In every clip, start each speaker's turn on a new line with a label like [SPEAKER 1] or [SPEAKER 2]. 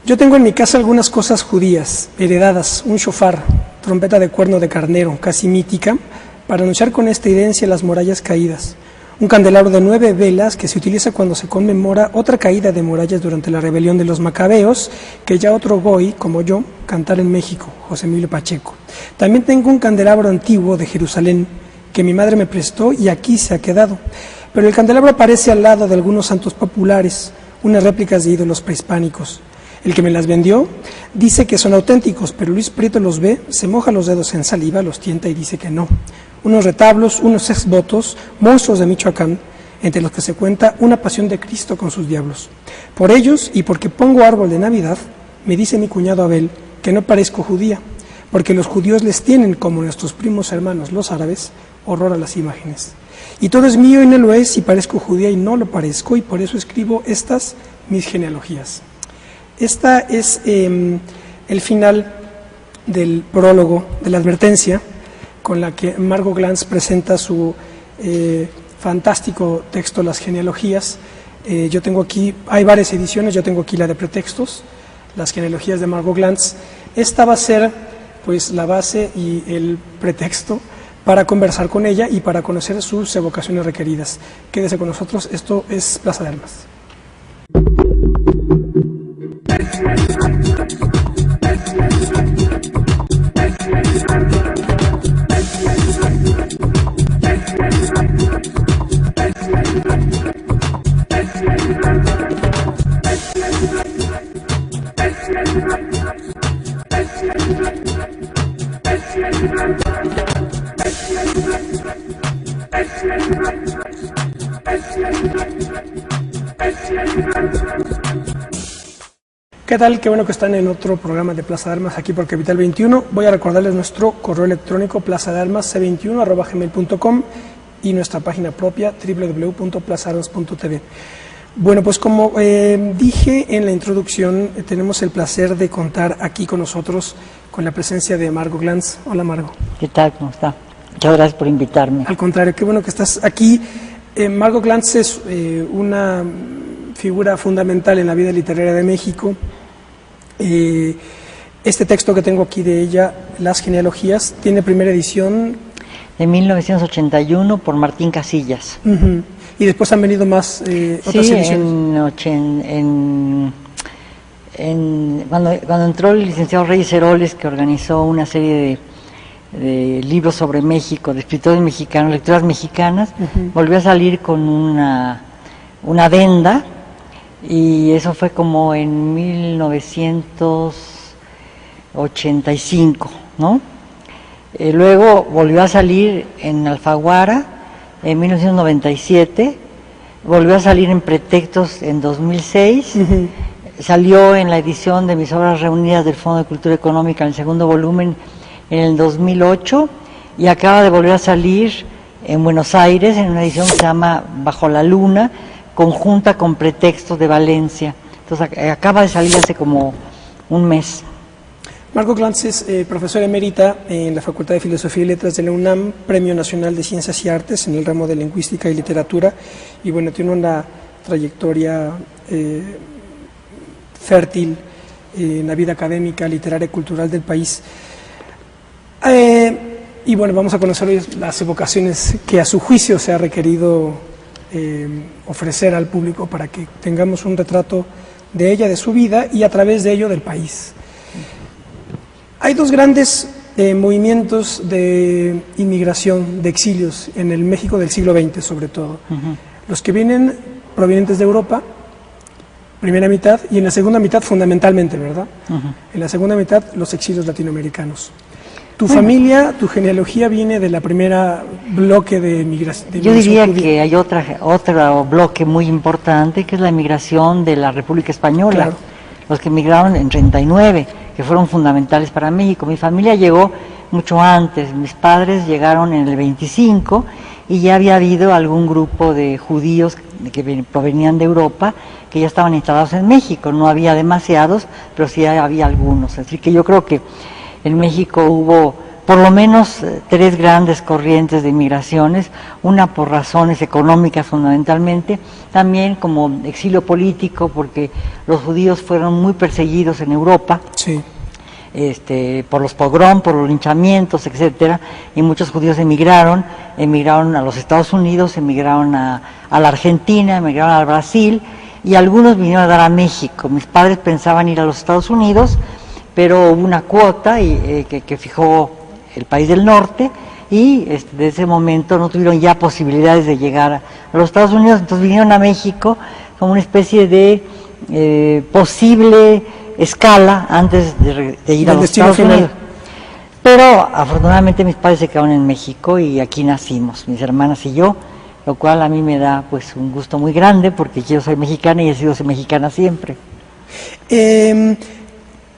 [SPEAKER 1] Yo tengo en mi casa algunas cosas judías, heredadas, un shofar, trompeta de cuerno de carnero, casi mítica, para anunciar con estridencia las murallas caídas. Un candelabro de 9 velas que se utiliza cuando se conmemora otra caída de murallas durante la rebelión de los macabeos, que ya otro goy, como yo, cantar en México, José Emilio Pacheco. También tengo un candelabro antiguo de Jerusalén, que mi madre me prestó y aquí se ha quedado. Pero el candelabro aparece al lado de algunos santos populares, unas réplicas de ídolos prehispánicos. El que me las vendió dice que son auténticos, pero Luis Prieto los ve, se moja los dedos en saliva, los tienta y dice que no. Unos retablos, unos exvotos, monstruos de Michoacán, entre los que se cuenta una pasión de Cristo con sus diablos. Por ellos, y porque pongo árbol de Navidad, me dice mi cuñado Abel que no parezco judía, porque los judíos les tienen, como nuestros primos hermanos los árabes, horror a las imágenes. Y todo es mío y no lo es, y parezco judía y no lo parezco, y por eso escribo estas mis genealogías. Esta es el final del prólogo, de la advertencia, con la que Margot Glantz presenta su fantástico texto, Las genealogías. Yo tengo aquí, hay varias ediciones, yo tengo aquí la de pretextos, Las genealogías de Margot Glantz. Esta va a ser pues la base y el pretexto para conversar con ella y para conocer sus evocaciones requeridas. Quédese con nosotros, esto es Plaza de Armas. ¿Qué tal? Qué bueno que están en otro programa de Plaza de Armas aquí por Capital 21. Voy a recordarles nuestro correo electrónico plazadearmas.c21@gmail.com y nuestra página propia www.plazaarmas.tv. Bueno, pues como dije en la introducción, tenemos el placer de contar aquí con nosotros con la presencia de Margot Glantz. Hola, Margot.
[SPEAKER 2] ¿Qué tal? ¿Cómo está? Muchas gracias por invitarme.
[SPEAKER 1] Al contrario, qué bueno que estás aquí. Margot Glantz es una figura fundamental en la vida literaria de México. Este texto que tengo aquí de ella, Las genealogías, tiene primera edición
[SPEAKER 2] de 1981 por Martín Casillas.
[SPEAKER 1] Y después han venido más otras ediciones.
[SPEAKER 2] Cuando entró el licenciado Reyes Heroles, que organizó una serie de libros sobre México, de escritores mexicanos, lecturas mexicanas, volvió a salir con una adenda. Y eso fue como en 1985, ¿no? Luego volvió a salir en Alfaguara en 1997, volvió a salir en Pretextos en 2006, salió en la edición de mis obras reunidas del Fondo de Cultura Económica en el segundo volumen en el 2008 y acaba de volver a salir en Buenos Aires en una edición que se llama Bajo la Luna, conjunta con Pretextos de Valencia. Entonces acaba de salir hace como un mes.
[SPEAKER 1] Margot Glantz es profesora emérita en la Facultad de Filosofía y Letras de la UNAM, Premio Nacional de Ciencias y Artes en el ramo de Lingüística y Literatura, y bueno, tiene una trayectoria fértil en la vida académica, literaria y cultural del país. Y bueno, vamos a conocer hoy las evocaciones que a su juicio se ha requerido ofrecer al público para que tengamos un retrato de ella, de su vida y a través de ello del país. Hay dos grandes movimientos de inmigración, de exilios en el México del siglo XX sobre todo. Los que vienen provenientes de Europa, primera mitad, y en la segunda mitad fundamentalmente, ¿verdad? En la segunda mitad los exilios latinoamericanos. ¿Tu familia, tu genealogía viene de la primera bloque de migración?
[SPEAKER 2] Yo diría que hay otro bloque muy importante, que es la emigración de la República Española. Claro. Los que emigraron en 39, que fueron fundamentales para México. Mi familia llegó mucho antes, mis padres llegaron en el 25 y ya había habido algún grupo de judíos que provenían de Europa que ya estaban instalados en México. No había demasiados, pero sí había algunos. Así que yo creo que en México hubo por lo menos tres grandes corrientes de migraciones, una por razones económicas fundamentalmente, también como exilio político, porque los judíos fueron muy perseguidos en Europa.
[SPEAKER 1] Sí.
[SPEAKER 2] Por los pogrom, por los linchamientos, etcétera, y muchos judíos emigraron a los Estados Unidos, emigraron a la Argentina, emigraron al Brasil, y algunos vinieron a dar a México. Mis padres pensaban ir a los Estados Unidos, pero hubo una cuota que fijó el país del norte, y desde ese momento no tuvieron ya posibilidades de llegar a los Estados Unidos, entonces vinieron a México como una especie de posible escala antes de ir a los Estados Unidos. Pero afortunadamente mis padres se quedaron en México y aquí nacimos, mis hermanas y yo, lo cual a mí me da pues un gusto muy grande porque yo soy mexicana y he sido mexicana siempre.
[SPEAKER 1] ¿Qué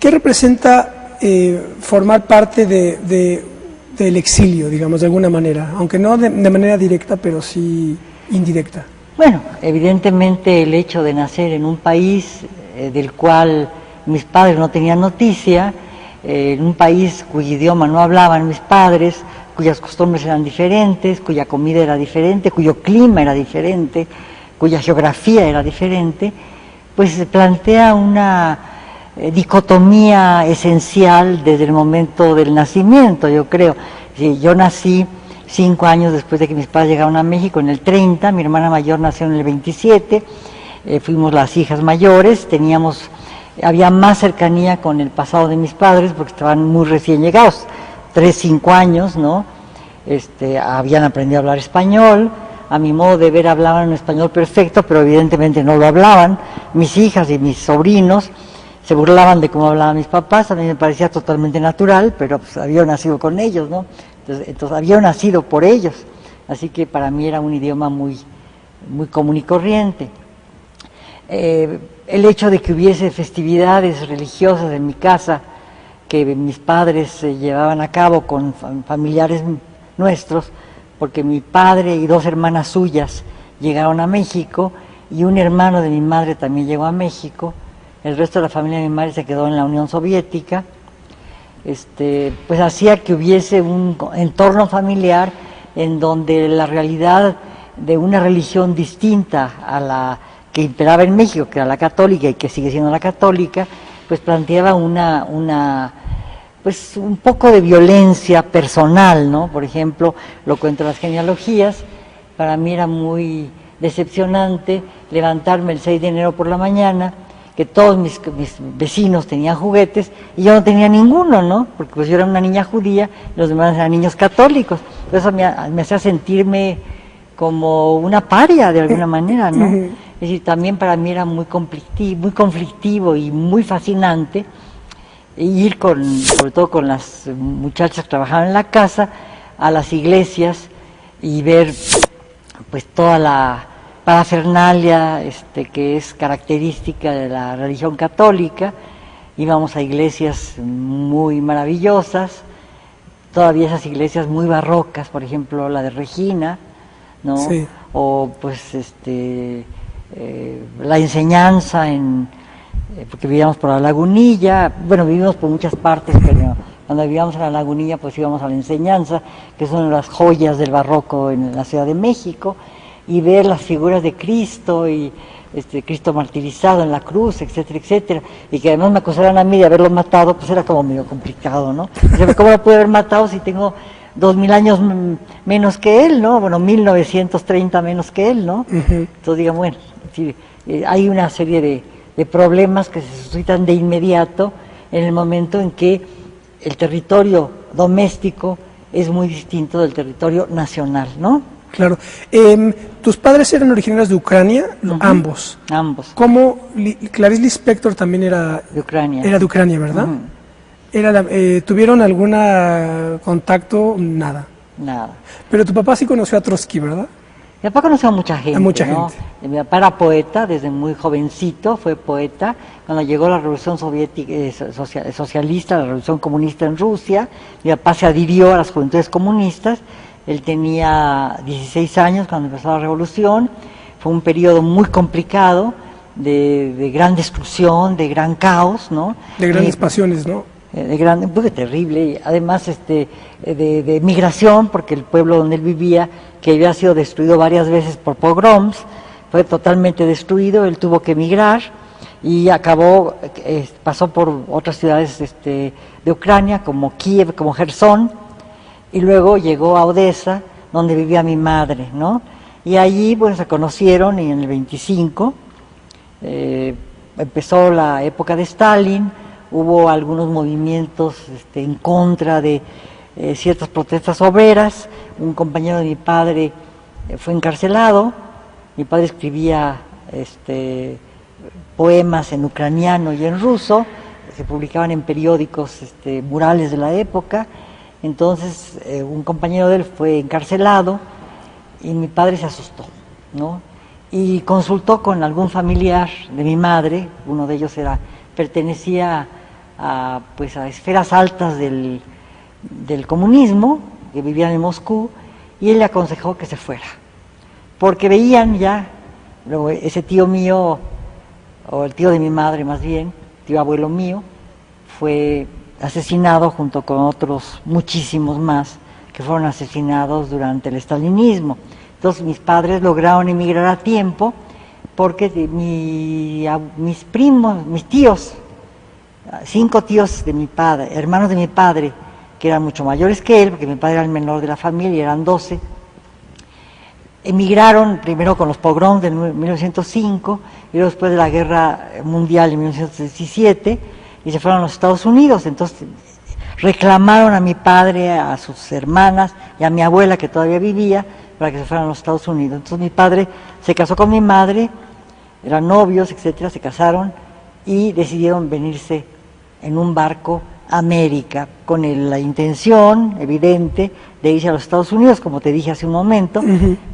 [SPEAKER 1] representa formar parte del exilio, digamos, de alguna manera? Aunque no de manera directa, pero sí indirecta.
[SPEAKER 2] Bueno, evidentemente el hecho de nacer en un país del cual mis padres no tenían noticia, en un país cuyo idioma no hablaban mis padres, cuyas costumbres eran diferentes, cuya comida era diferente, cuyo clima era diferente, cuya geografía era diferente, pues se plantea una dicotomía esencial desde el momento del nacimiento, yo creo. Yo nací 5 años después de que mis padres llegaron a México, en el 30, mi hermana mayor nació en el 27, fuimos las hijas mayores, había más cercanía con el pasado de mis padres porque estaban muy recién llegados, 3, 5 años, ¿no? Habían aprendido a hablar español, a mi modo de ver hablaban un español perfecto, pero evidentemente no lo hablaban. Mis hijas y mis sobrinos se burlaban de cómo hablaban mis papás, a mí me parecía totalmente natural, pero pues había nacido con ellos, ¿no? Entonces había nacido por ellos, así que para mí era un idioma muy, muy común y corriente. El hecho de que hubiese festividades religiosas en mi casa que mis padres llevaban a cabo con familiares nuestros, porque mi padre y 2 hermanas suyas llegaron a México y un hermano de mi madre también llegó a México, el resto de la familia de mi madre se quedó en la Unión Soviética, pues hacía que hubiese un entorno familiar en donde la realidad de una religión distinta a la que imperaba en México, que era la católica y que sigue siendo la católica, pues planteaba pues un poco de violencia personal, ¿no? Por ejemplo, lo cuento en las genealogías, para mí era muy decepcionante levantarme el 6 de enero por la mañana, que todos mis vecinos tenían juguetes y yo no tenía ninguno, ¿no? Porque pues yo era una niña judía y los demás eran niños católicos. Eso me hacía sentirme como una paria de alguna manera, ¿no? Es decir, también para mí era muy conflictivo y muy fascinante ir sobre todo con las muchachas que trabajaban en la casa, a las iglesias y ver pues toda la parafernalia que es característica de la religión católica. Íbamos a iglesias muy maravillosas, todavía esas iglesias muy barrocas, por ejemplo la de Regina, ¿no? Sí. O pues la enseñanza porque vivíamos por la Lagunilla, bueno, vivimos por muchas partes, pero cuando vivíamos en la Lagunilla pues íbamos a la enseñanza, que son las joyas del barroco en la Ciudad de México, y ver las figuras de Cristo y Cristo martirizado en la cruz, etcétera, etcétera, y que además me acusaran a mí de haberlo matado, pues era como medio complicado, ¿no? ¿Cómo lo pude haber matado si tengo 2000 años menos que él, ¿no? Bueno, 1930 menos que él, ¿no? Entonces digamos, bueno, sí, hay una serie de problemas que se suscitan de inmediato en el momento en que el territorio doméstico es muy distinto del territorio nacional, ¿no?
[SPEAKER 1] Claro. ¿Tus padres eran originarios de Ucrania? Ambos.
[SPEAKER 2] Ambos.
[SPEAKER 1] ¿Cómo? Clarice Lispector también era
[SPEAKER 2] de Ucrania.
[SPEAKER 1] Era de Ucrania, ¿verdad? ¿Tuvieron algún contacto? Nada.
[SPEAKER 2] Nada.
[SPEAKER 1] Pero tu papá sí conoció a Trotsky, ¿verdad?
[SPEAKER 2] Mi papá conoció a mucha gente.
[SPEAKER 1] A mucha
[SPEAKER 2] ¿no?
[SPEAKER 1] gente.
[SPEAKER 2] Mi papá era poeta, desde muy jovencito fue poeta. Cuando llegó la revolución soviética, socialista, la revolución comunista en Rusia, mi papá se adhirió a las juventudes comunistas. Él tenía 16 años cuando empezó la revolución. Fue un periodo muy complicado, de gran destrucción, de gran caos, ¿no?
[SPEAKER 1] De grandes pasiones, ¿no?
[SPEAKER 2] pues terrible, y además de migración, porque el pueblo donde él vivía, que había sido destruido varias veces por pogroms, fue totalmente destruido, él tuvo que emigrar y acabó, pasó por otras ciudades de Ucrania, como Kiev, como Gerson, y luego llegó a Odessa, donde vivía mi madre, ¿no? Y allí, pues, se conocieron, y en el 25 empezó la época de Stalin, hubo algunos movimientos en contra de ciertas protestas obreras, un compañero de mi padre fue encarcelado, mi padre escribía poemas en ucraniano y en ruso, se publicaban en periódicos murales de la época. Entonces un compañero de él fue encarcelado y mi padre se asustó, ¿no? Y consultó con algún familiar de mi madre, uno de ellos pertenecía a esferas altas del comunismo, que vivían en Moscú, y él le aconsejó que se fuera, porque veían ya, luego ese tío mío, o el tío de mi madre más bien, tío abuelo mío, fue asesinado junto con otros muchísimos más que fueron asesinados durante el estalinismo. Entonces mis padres lograron emigrar a tiempo porque mis primos, mis tíos, 5 tíos de mi padre, hermanos de mi padre, que eran mucho mayores que él, porque mi padre era el menor de la familia, eran 12, emigraron primero con los pogroms de 1905 y luego después de la Guerra Mundial de 1917 y se fueron a los Estados Unidos. Entonces reclamaron a mi padre, a sus hermanas y a mi abuela, que todavía vivía, para que se fueran a los Estados Unidos. Entonces mi padre se casó con mi madre, eran novios, etcétera, se casaron y decidieron venirse en un barco a América, con la intención evidente de irse a los Estados Unidos, como te dije hace un momento,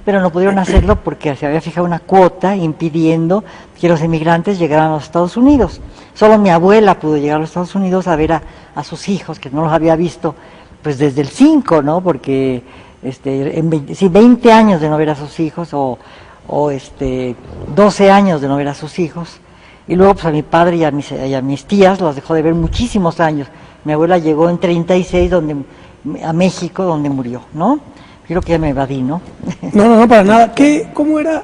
[SPEAKER 2] pero no pudieron hacerlo porque se había fijado una cuota impidiendo que los emigrantes llegaran a los Estados Unidos. Solo mi abuela pudo llegar a los Estados Unidos a ver a sus hijos, que no los había visto pues desde el 5, ¿no? Porque 20 años de no ver a sus hijos, o 12 años de no ver a sus hijos. Y luego pues a mi padre y a mis tías los dejó de ver muchísimos años. Mi abuela llegó en 36 a México, donde murió, ¿no? Creo que ya me evadí, ¿no?
[SPEAKER 1] No, para nada. ¿Cómo era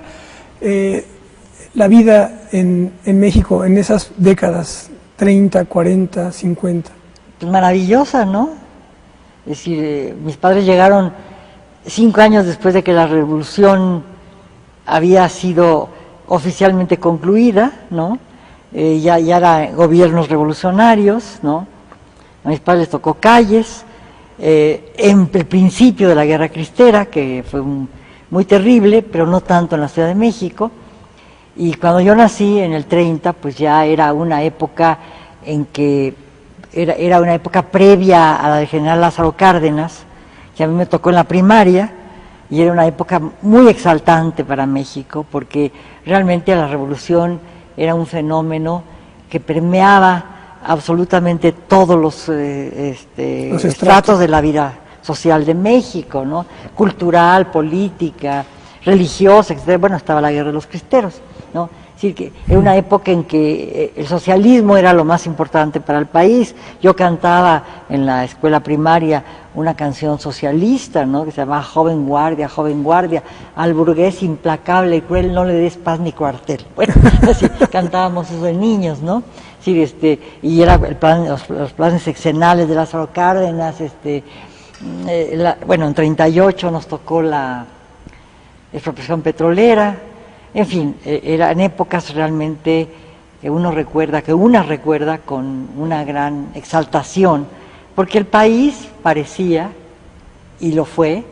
[SPEAKER 1] la vida en México en esas décadas, 30, 40, 50?
[SPEAKER 2] Pues maravillosa, ¿no? Es decir, mis padres llegaron 5 años después de que la revolución había sido oficialmente concluida, ¿no? Ya eran gobiernos revolucionarios, ¿no? A mis padres les tocó Calles, en el principio de la Guerra Cristera, que fue muy terrible, pero no tanto en la Ciudad de México. Y cuando yo nací, en el 30, pues ya era una época en que era una época previa a la del general Lázaro Cárdenas, que a mí me tocó en la primaria, y era una época muy exaltante para México, porque realmente la revolución era un fenómeno que permeaba absolutamente todos los estratos de la vida social de México, ¿no? Cultural, política, religiosa, etc. Bueno, estaba la Guerra de los Cristeros, ¿no? Es decir, que era una época en que el socialismo era lo más importante para el país. Yo cantaba en la escuela primaria una canción socialista, ¿no? Que se llamaba Joven Guardia, al burgués implacable y cruel no le des paz ni cuartel. Bueno, así cantábamos eso de niños, ¿no? Es decir, y era los planes sexenales de Lázaro Cárdenas. Bueno, en 38 nos tocó la expropiación petrolera. En fin, eran épocas realmente que una recuerda con una gran exaltación, porque el país parecía, y lo fue,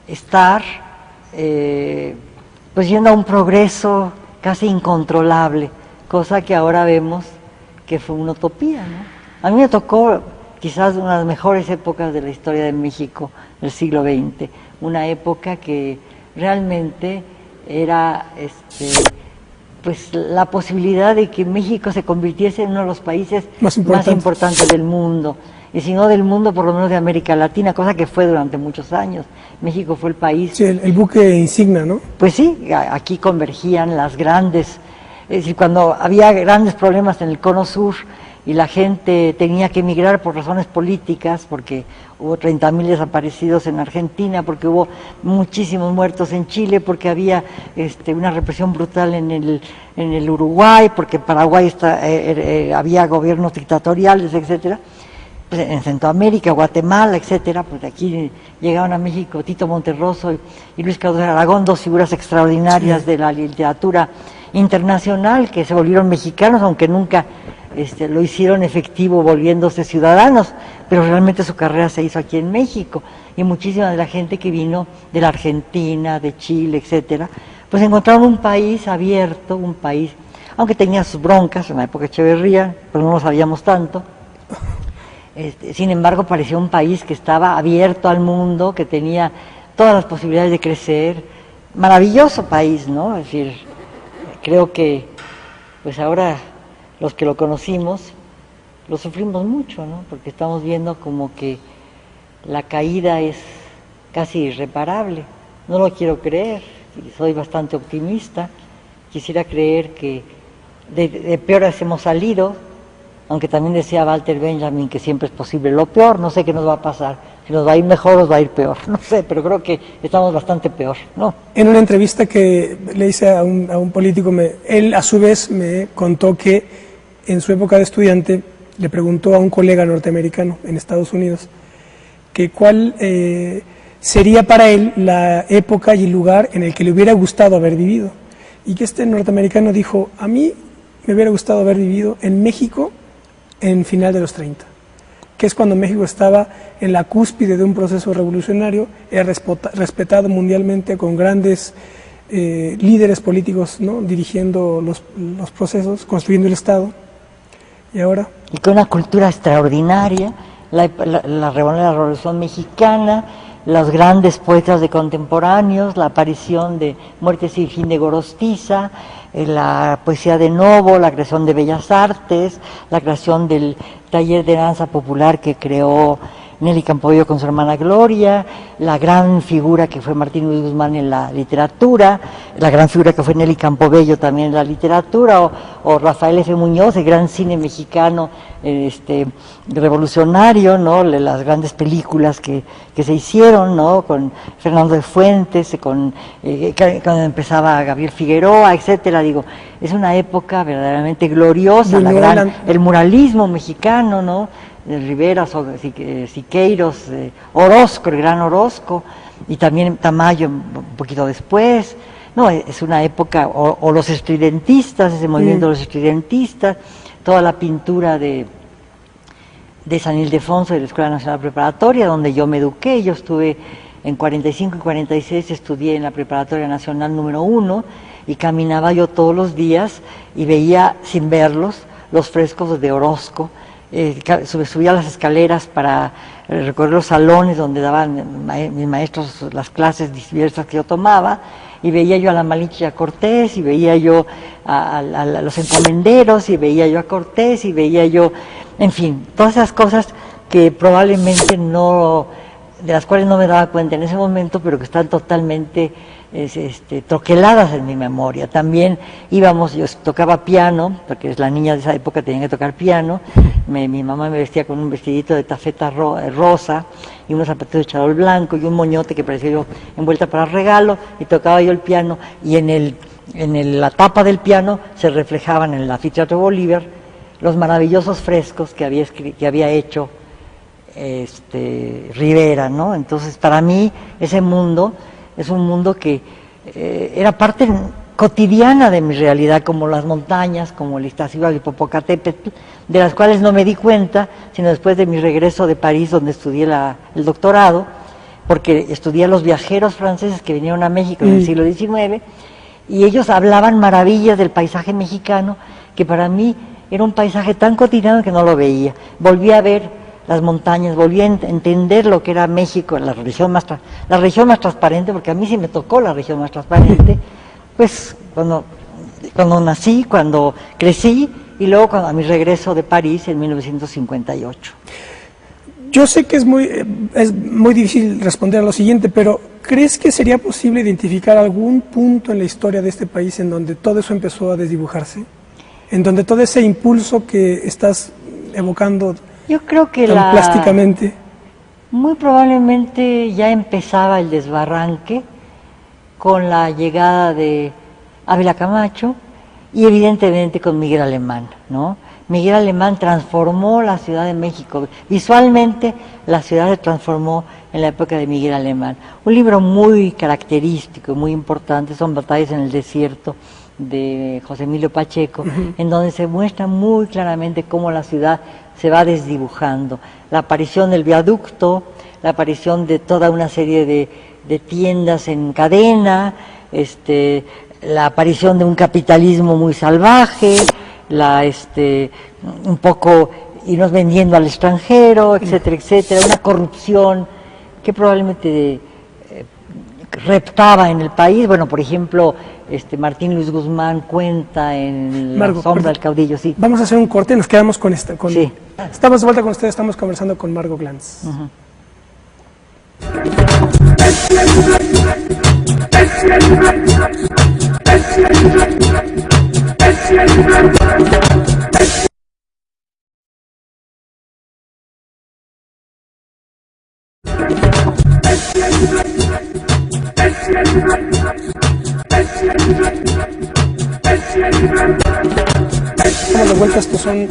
[SPEAKER 2] estar pues yendo a un progreso casi incontrolable, cosa que ahora vemos que fue una utopía, ¿no? A mí me tocó quizás una de las mejores épocas de la historia de México del siglo XX, una época que realmente era pues la posibilidad de que México se convirtiese en uno de los países más importantes del mundo, y si no del mundo, por lo menos de América Latina, cosa que fue durante muchos años. México fue el país...
[SPEAKER 1] Sí, el buque insignia, ¿no?
[SPEAKER 2] Pues sí, aquí convergían las grandes... Es decir, cuando había grandes problemas en el Cono Sur, y la gente tenía que emigrar por razones políticas, porque hubo 30.000 desaparecidos en Argentina, porque hubo muchísimos muertos en Chile, porque había una represión brutal en el Uruguay, porque en Paraguay había gobiernos dictatoriales, etcétera. Pues en Centroamérica, Guatemala, etcétera, pues de aquí llegaron a México Tito Monterroso y Luis Cardoso de Aragón, dos figuras extraordinarias de la literatura internacional, que se volvieron mexicanos, aunque nunca lo hicieron efectivo volviéndose ciudadanos, pero realmente su carrera se hizo aquí en México, y muchísima de la gente que vino de la Argentina, de Chile, etcétera, pues encontraron un país abierto, un país, aunque tenía sus broncas en la época de Echeverría, pero no lo sabíamos tanto. Sin embargo, parecía un país que estaba abierto al mundo, que tenía todas las posibilidades de crecer. Maravilloso país, ¿no? Es decir, creo que pues ahora los que lo conocimos lo sufrimos mucho, ¿no? Porque estamos viendo como que la caída es casi irreparable. No lo quiero creer, soy bastante optimista. Quisiera creer que de peores hemos salido, aunque también decía Walter Benjamin que siempre es posible lo peor. No sé qué nos va a pasar, si nos va a ir mejor o nos va a ir peor, no sé, pero creo que estamos bastante peor, ¿no?
[SPEAKER 1] En una entrevista que le hice a un político, él a su vez me contó que en su época de estudiante le preguntó a un colega norteamericano en Estados Unidos que cuál sería para él la época y el lugar en el que le hubiera gustado haber vivido, y que este norteamericano dijo: a mí me hubiera gustado haber vivido en México en final de los 30, que es cuando México estaba en la cúspide de un proceso revolucionario, era respetado mundialmente, con grandes líderes políticos, ¿no?, dirigiendo los procesos, construyendo el Estado. Y ahora,
[SPEAKER 2] y con una cultura extraordinaria, la Revolución Mexicana, los grandes poetas de contemporáneos, la aparición de Muerte sin fin de Gorostiza, la poesía de Novo, la creación de Bellas Artes, la creación del taller de danza popular que creó Nelly Campobello con su hermana Gloria, la gran figura que fue Martín Luis Guzmán en la literatura, la gran figura que fue Nelly Campobello también en la literatura, o Rafael F. Muñoz, el gran cine mexicano revolucionario, ¿no?, las grandes películas que se hicieron, ¿no?, con Fernando de Fuentes, cuando empezaba Gabriel Figueroa, etcétera. Digo, es una época verdaderamente gloriosa, el muralismo mexicano, ¿no?, Rivera, Siqueiros, Orozco, el gran Orozco, y también Tamayo un poquito después. No, es una época, o los estridentistas, ese movimiento de los estridentistas, toda la pintura de San Ildefonso de la Escuela Nacional Preparatoria, donde yo me eduqué. Yo estuve en 45 y 46, estudié en la Preparatoria Nacional número 1, y caminaba yo todos los días y veía, sin verlos, los frescos de Orozco. Subía las escaleras para recorrer los salones donde daban mis maestros las clases diversas que yo tomaba, y veía yo a la Malinche y a Cortés, y veía yo a los encomenderos, y veía yo a Cortés, y veía yo, en fin, todas esas cosas que probablemente de las cuales no me daba cuenta en ese momento, pero que están totalmente troqueladas en mi memoria. También yo tocaba piano, porque la niña de esa época tenía que tocar piano. Mi mamá me vestía con un vestidito de tafeta rosa y unos zapatos de charol blanco y un moñote que parecía yo envuelta para regalo, y tocaba yo el piano, y en la tapa del piano se reflejaban en el anfiteatro Bolívar los maravillosos frescos que había hecho Rivera, ¿no? Entonces, para mí ese mundo es un mundo que era parte cotidiana de mi realidad, como las montañas, como el Iztaccíhuatl y Popocatépetl, de las cuales no me di cuenta sino después de mi regreso de París, donde estudié el doctorado, porque estudié a los viajeros franceses que vinieron a México en el siglo XIX, y ellos hablaban maravillas del paisaje mexicano, que para mí era un paisaje tan cotidiano que no lo veía. Volví a ver las montañas, volví a entender lo que era México, la región más transparente, porque a mí sí me tocó la región más transparente, pues cuando nací, cuando crecí, y luego a mi regreso de París en 1958.
[SPEAKER 1] Yo sé que es muy difícil responder a lo siguiente, pero ¿crees que sería posible identificar algún punto en la historia de este país en donde todo eso empezó a desdibujarse? En donde todo ese impulso que estás evocando
[SPEAKER 2] Yo creo que
[SPEAKER 1] tan plásticamente?
[SPEAKER 2] muy probablemente ya empezaba el desbarranque con la llegada de Ávila Camacho y evidentemente con Miguel Alemán, ¿no? Miguel Alemán transformó la Ciudad de México. Visualmente la ciudad se transformó en la época de Miguel Alemán. Un libro muy característico, muy importante, son Batallas en el Desierto, de José Emilio Pacheco, en donde se muestra muy claramente cómo la ciudad se va desdibujando. La aparición del viaducto, la aparición de toda una serie de tiendas en cadena, la aparición de un capitalismo muy salvaje, un poco irnos vendiendo al extranjero, etcétera, etcétera, una corrupción que probablemente reptaba en el país. Bueno, por ejemplo, Martín Luis Guzmán cuenta en
[SPEAKER 1] Margo,
[SPEAKER 2] La sombra del caudillo, sí.
[SPEAKER 1] Vamos a hacer un corte, nos quedamos con esta.
[SPEAKER 2] Sí.
[SPEAKER 1] Estamos de vuelta con ustedes, estamos conversando con Margo Glantz. Estamos de vuelta, estos son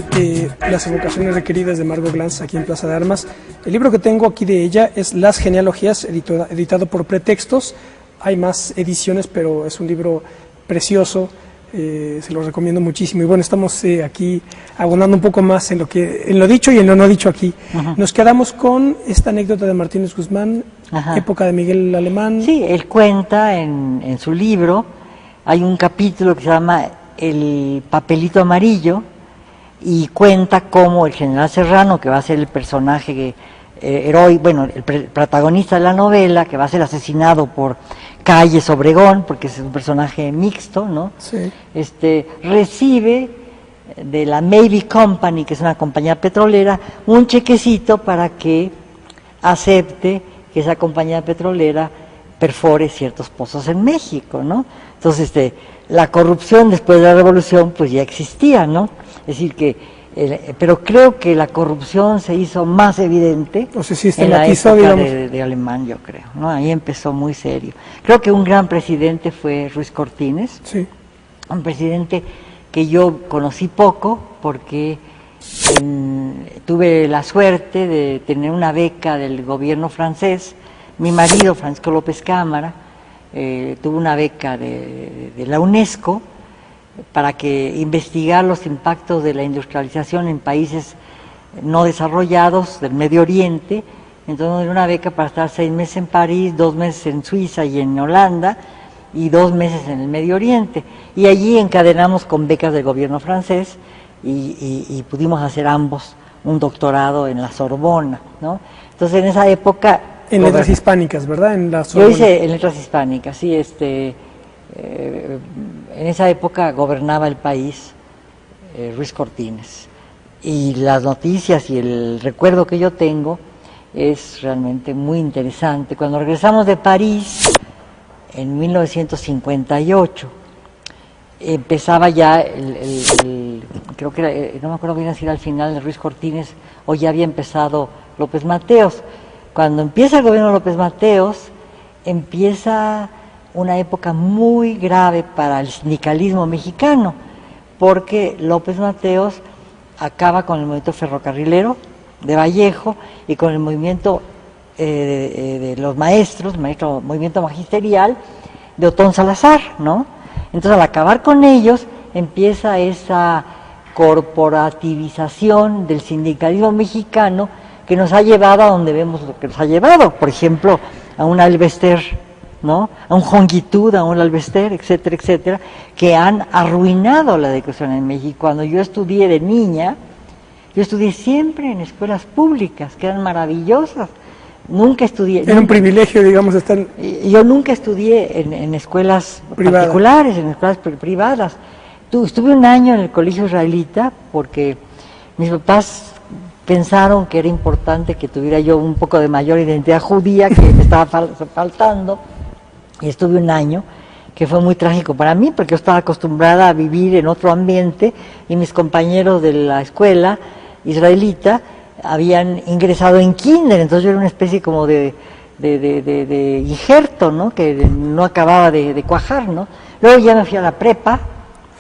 [SPEAKER 1] las evocaciones requeridas de Margo Glantz aquí en Plaza de Armas. El libro que tengo aquí de ella es Las genealogías, editado por Pretextos. Hay más ediciones, pero es un libro precioso, se lo recomiendo muchísimo. Y bueno, estamos aquí abonando un poco más en lo dicho y en lo no dicho aquí. Nos quedamos con esta anécdota de Martínez Guzmán, época de Miguel Alemán.
[SPEAKER 2] Sí, él cuenta en su libro, hay un capítulo que se llama El papelito amarillo, y cuenta cómo el general Serrano, que va a ser el personaje el protagonista de la novela, que va a ser asesinado por Calles Obregón, porque es un personaje mixto, ¿no?
[SPEAKER 1] Sí.
[SPEAKER 2] Recibe de la Navy Company, que es una compañía petrolera, un chequecito para que acepte que esa compañía petrolera perfore ciertos pozos en México, ¿no? Entonces, la corrupción después de la revolución pues ya existía, ¿no? Es decir que, pero creo que la corrupción se hizo más evidente en la época de Alemán, yo creo, ¿no? Ahí empezó muy serio. Creo que un gran presidente fue Ruiz Cortines,
[SPEAKER 1] sí.
[SPEAKER 2] Un presidente que yo conocí poco porque tuve la suerte de tener una beca del gobierno francés. Mi marido, Francisco López Cámara, tuvo una beca de la UNESCO para que investigar los impactos de la industrialización en países no desarrollados del Medio Oriente. Entonces, una beca para estar 6 meses en París, 2 meses en Suiza y en Holanda, y 2 meses en el Medio Oriente. Y allí encadenamos con becas del gobierno francés y pudimos hacer ambos un doctorado en la Sorbona, ¿no? Entonces, en esa época...
[SPEAKER 1] En letras hispánicas, ¿verdad?
[SPEAKER 2] Yo hice en letras hispánicas, sí, en esa época gobernaba el país Ruiz Cortines, y las noticias y el recuerdo que yo tengo es realmente muy interesante. Cuando regresamos de París en 1958, empezaba ya creo que era, no me acuerdo bien si era al final de Ruiz Cortines o ya había empezado López Mateos. Cuando empieza el gobierno de López Mateos, empieza una época muy grave para el sindicalismo mexicano, porque López Mateos acaba con el movimiento ferrocarrilero de Vallejo y con el movimiento de los maestros, movimiento magisterial de Otón Salazar, ¿no? Entonces, al acabar con ellos, empieza esa corporativización del sindicalismo mexicano que nos ha llevado a donde vemos lo que nos ha llevado, por ejemplo, a un Alvester, ¿no? A un Jongitud, a un Alvester, etcétera, etcétera, que han arruinado la educación en México. Cuando yo estudié de niña, yo estudié siempre en escuelas públicas, que eran maravillosas. Nunca estudié...
[SPEAKER 1] Era un privilegio, digamos, estar...
[SPEAKER 2] Yo nunca estudié en escuelas particulares, en escuelas privadas. Estuve un año en el colegio israelita porque mis papás pensaron que era importante que tuviera yo un poco de mayor identidad judía, que me estaba faltando, y estuve un año, que fue muy trágico para mí, porque yo estaba acostumbrada a vivir en otro ambiente, y mis compañeros de la escuela israelita, habían ingresado en kinder, entonces yo era una especie como de injerto, ¿no? Que no acababa de cuajar, ¿no? Luego ya me fui a la prepa.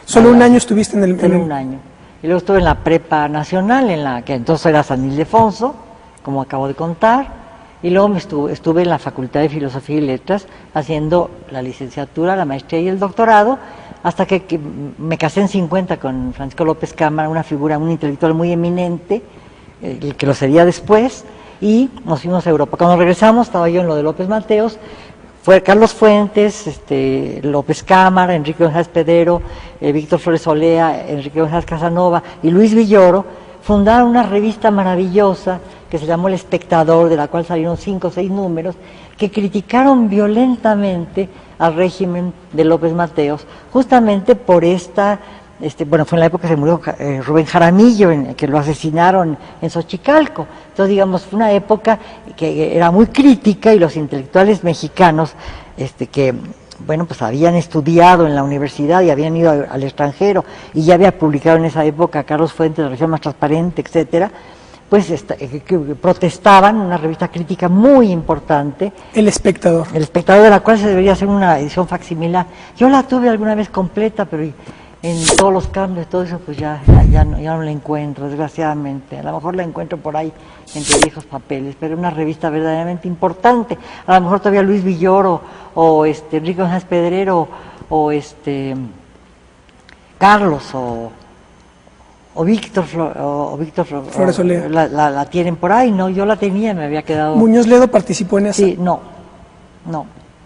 [SPEAKER 1] ¿Solo un año estuviste en el...?
[SPEAKER 2] Solo un año. Y luego estuve en la prepa nacional, en la que entonces era San Ildefonso, como acabo de contar, y luego estuve en la Facultad de Filosofía y Letras haciendo la licenciatura, la maestría y el doctorado, hasta que me casé en 50 con Francisco López Cámara, una figura, un intelectual muy eminente, el que lo sería después, y nos fuimos a Europa. Cuando regresamos estaba yo en lo de López Mateos, fue Carlos Fuentes, López Cámara, Enrique González Pedrero, Víctor Flores Olea, Enrique González Casanova y Luis Villoro, fundaron una revista maravillosa que se llamó El Espectador, de la cual salieron 5 o 6 números, que criticaron violentamente al régimen de López Mateos, justamente por esta, bueno, fue en la época que se murió Rubén Jaramillo, que lo asesinaron en Xochicalco. Entonces, digamos, fue una época que era muy crítica y los intelectuales mexicanos, que, bueno, pues habían estudiado en la universidad y habían ido al extranjero y ya había publicado en esa época Carlos Fuentes, La Región Más Transparente, etcétera, pues que protestaban, una revista crítica muy importante.
[SPEAKER 1] El Espectador. El
[SPEAKER 2] Espectador, de la cual se debería hacer una edición facsimilar. Yo la tuve alguna vez completa, pero en todos los cambios, todo eso, pues ya no la encuentro, desgraciadamente. A lo mejor la encuentro por ahí entre viejos papeles, pero una revista verdaderamente importante. A lo mejor todavía Luis Villoro, o Enrique González Pedrero, o Carlos, o Víctor
[SPEAKER 1] Flores Olea.
[SPEAKER 2] La tienen por ahí, ¿no? Yo la tenía, me había quedado...
[SPEAKER 1] ¿Muñoz Ledo participó en esa?
[SPEAKER 2] Sí, no.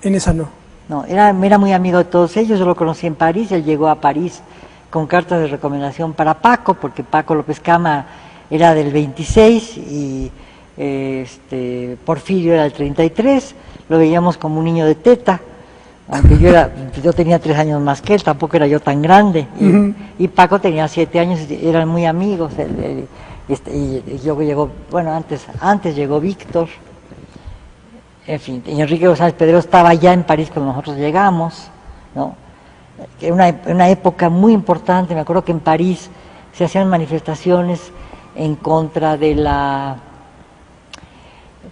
[SPEAKER 1] En esa no.
[SPEAKER 2] No, era muy amigo de todos ellos, yo lo conocí en París, él llegó a París con cartas de recomendación para Paco, porque Paco López Cama era del 26 y Porfirio era del 33, lo veíamos como un niño de teta, aunque yo tenía 3 años más que él, tampoco era yo tan grande, y Paco tenía 7 años, eran muy amigos, y yo llegó, bueno, antes llegó Víctor. En fin, y Enrique González Pedrero estaba ya en París cuando nosotros llegamos, ¿no? Una época muy importante, me acuerdo que en París se hacían manifestaciones en contra de la,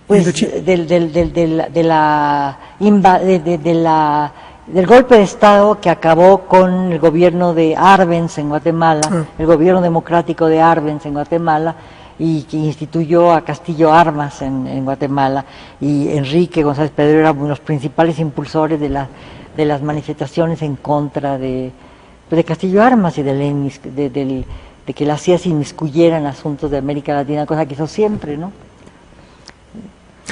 [SPEAKER 2] pues, del golpe de Estado que acabó con el gobierno de Arbenz en Guatemala, el gobierno democrático de Arbenz en Guatemala, y que instituyó a Castillo Armas en Guatemala, y Enrique González Pedrero era uno de los principales impulsores de las manifestaciones en contra de Castillo Armas y de que la CIA se inmiscuyera en asuntos de América Latina, cosa que hizo siempre, ¿no?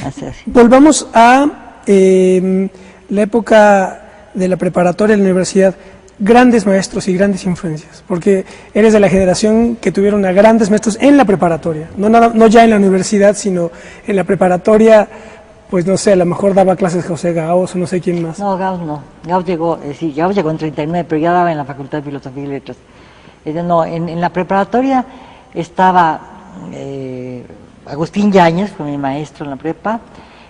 [SPEAKER 2] Así.
[SPEAKER 1] Volvamos a la época de la preparatoria de la universidad. Grandes maestros y grandes influencias, porque eres de la generación que tuvieron a grandes maestros en la preparatoria, no ya en la universidad, sino en la preparatoria, pues no sé, a lo mejor daba clases José Gauss o no sé quién más.
[SPEAKER 2] No, Gauss no, Gauss llegó en 39, pero ya daba en la Facultad de Filosofía y Letras. No, en la preparatoria estaba Agustín Yáñez, fue mi maestro en la prepa.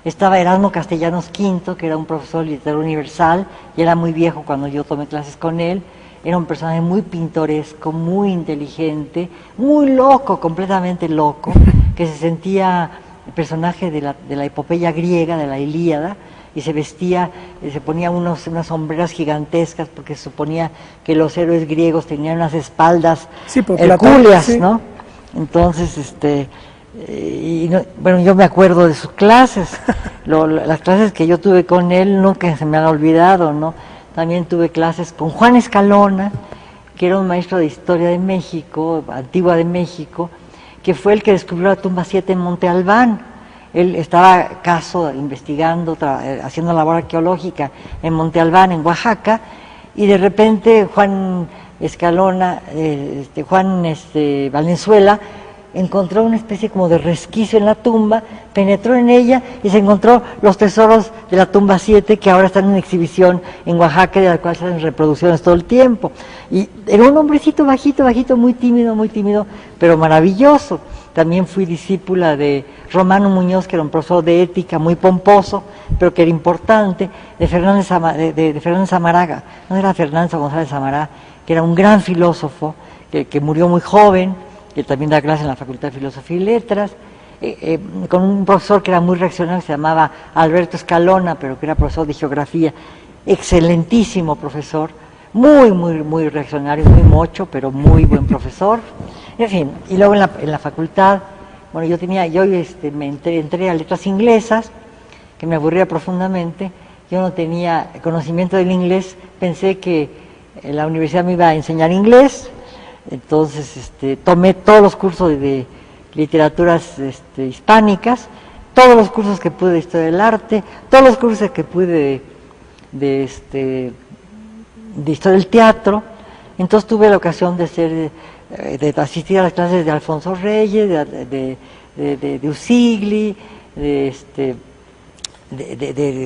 [SPEAKER 2] Estaba Erasmo Castellanos V, que era un profesor de literatura universal, y era muy viejo cuando yo tomé clases con él. Era un personaje muy pintoresco, muy inteligente, muy loco, completamente loco, que se sentía el personaje de la epopeya griega, de la Ilíada, y se vestía, se ponía unas sombreras gigantescas, porque se suponía que los héroes griegos tenían unas espaldas hercúleas, sí, ¿no? Entonces, bueno, yo me acuerdo de sus clases, las clases que yo tuve con él nunca se me han olvidado, ¿no? También tuve clases con Juan Escalona, que era un maestro de Historia de México, Antigua de México, que fue el que descubrió la tumba 7 en Monte Albán. Él estaba investigando, haciendo labor arqueológica en Monte Albán, en Oaxaca, y de repente Juan Escalona, Juan Valenzuela, encontró una especie como de resquicio en la tumba, penetró en ella y se encontró los tesoros de la tumba 7, que ahora están en exhibición en Oaxaca, de la cual se hacen reproducciones todo el tiempo. Y era un hombrecito bajito, muy tímido, pero maravilloso. También fui discípula de Romano Muñoz, que era un profesor de ética muy pomposo, pero que era importante, de Fernández Samaraga, no era Fernández González Samará, que era un gran filósofo, que murió muy joven, que también da clases en la Facultad de Filosofía y Letras, con un profesor que era muy reaccionario, se llamaba Alberto Escalona, pero que era profesor de geografía, excelentísimo profesor, muy reaccionario, muy mocho, pero muy buen profesor. En fin, y luego en la facultad, bueno, me entré a letras inglesas, que me aburría profundamente. Yo no tenía conocimiento del inglés, pensé que la universidad me iba a enseñar inglés, entonces tomé todos los cursos de literaturas hispánicas, todos los cursos que pude de historia del arte, todos los cursos que pude de historia del teatro. Entonces tuve la ocasión de asistir a las clases de Alfonso Reyes, de Usigli, de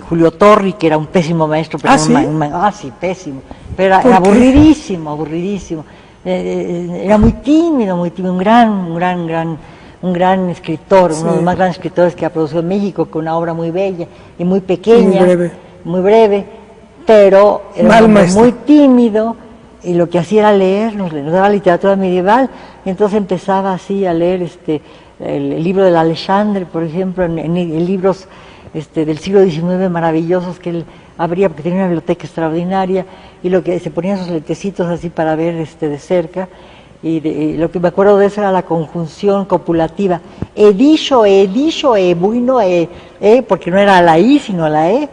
[SPEAKER 2] Julio Torri, que era un pésimo maestro, pero
[SPEAKER 1] ¿Sí?
[SPEAKER 2] Sí, pésimo, pero era aburridísimo. Era muy tímido, un gran escritor, sí, uno de los más grandes escritores que ha producido en México, con una obra muy bella y muy pequeña, muy breve, pero era muy tímido, y lo que hacía era leer, nos daba literatura medieval, y entonces empezaba así a leer el libro del Alexandre, por ejemplo, en libros del siglo XIX maravillosos que él abría, porque tenía una biblioteca extraordinaria, y lo que se ponían sus lentecitos así para ver de cerca, y lo que me acuerdo de eso era la conjunción copulativa, he dicho, bueno, porque no era la I, sino la E,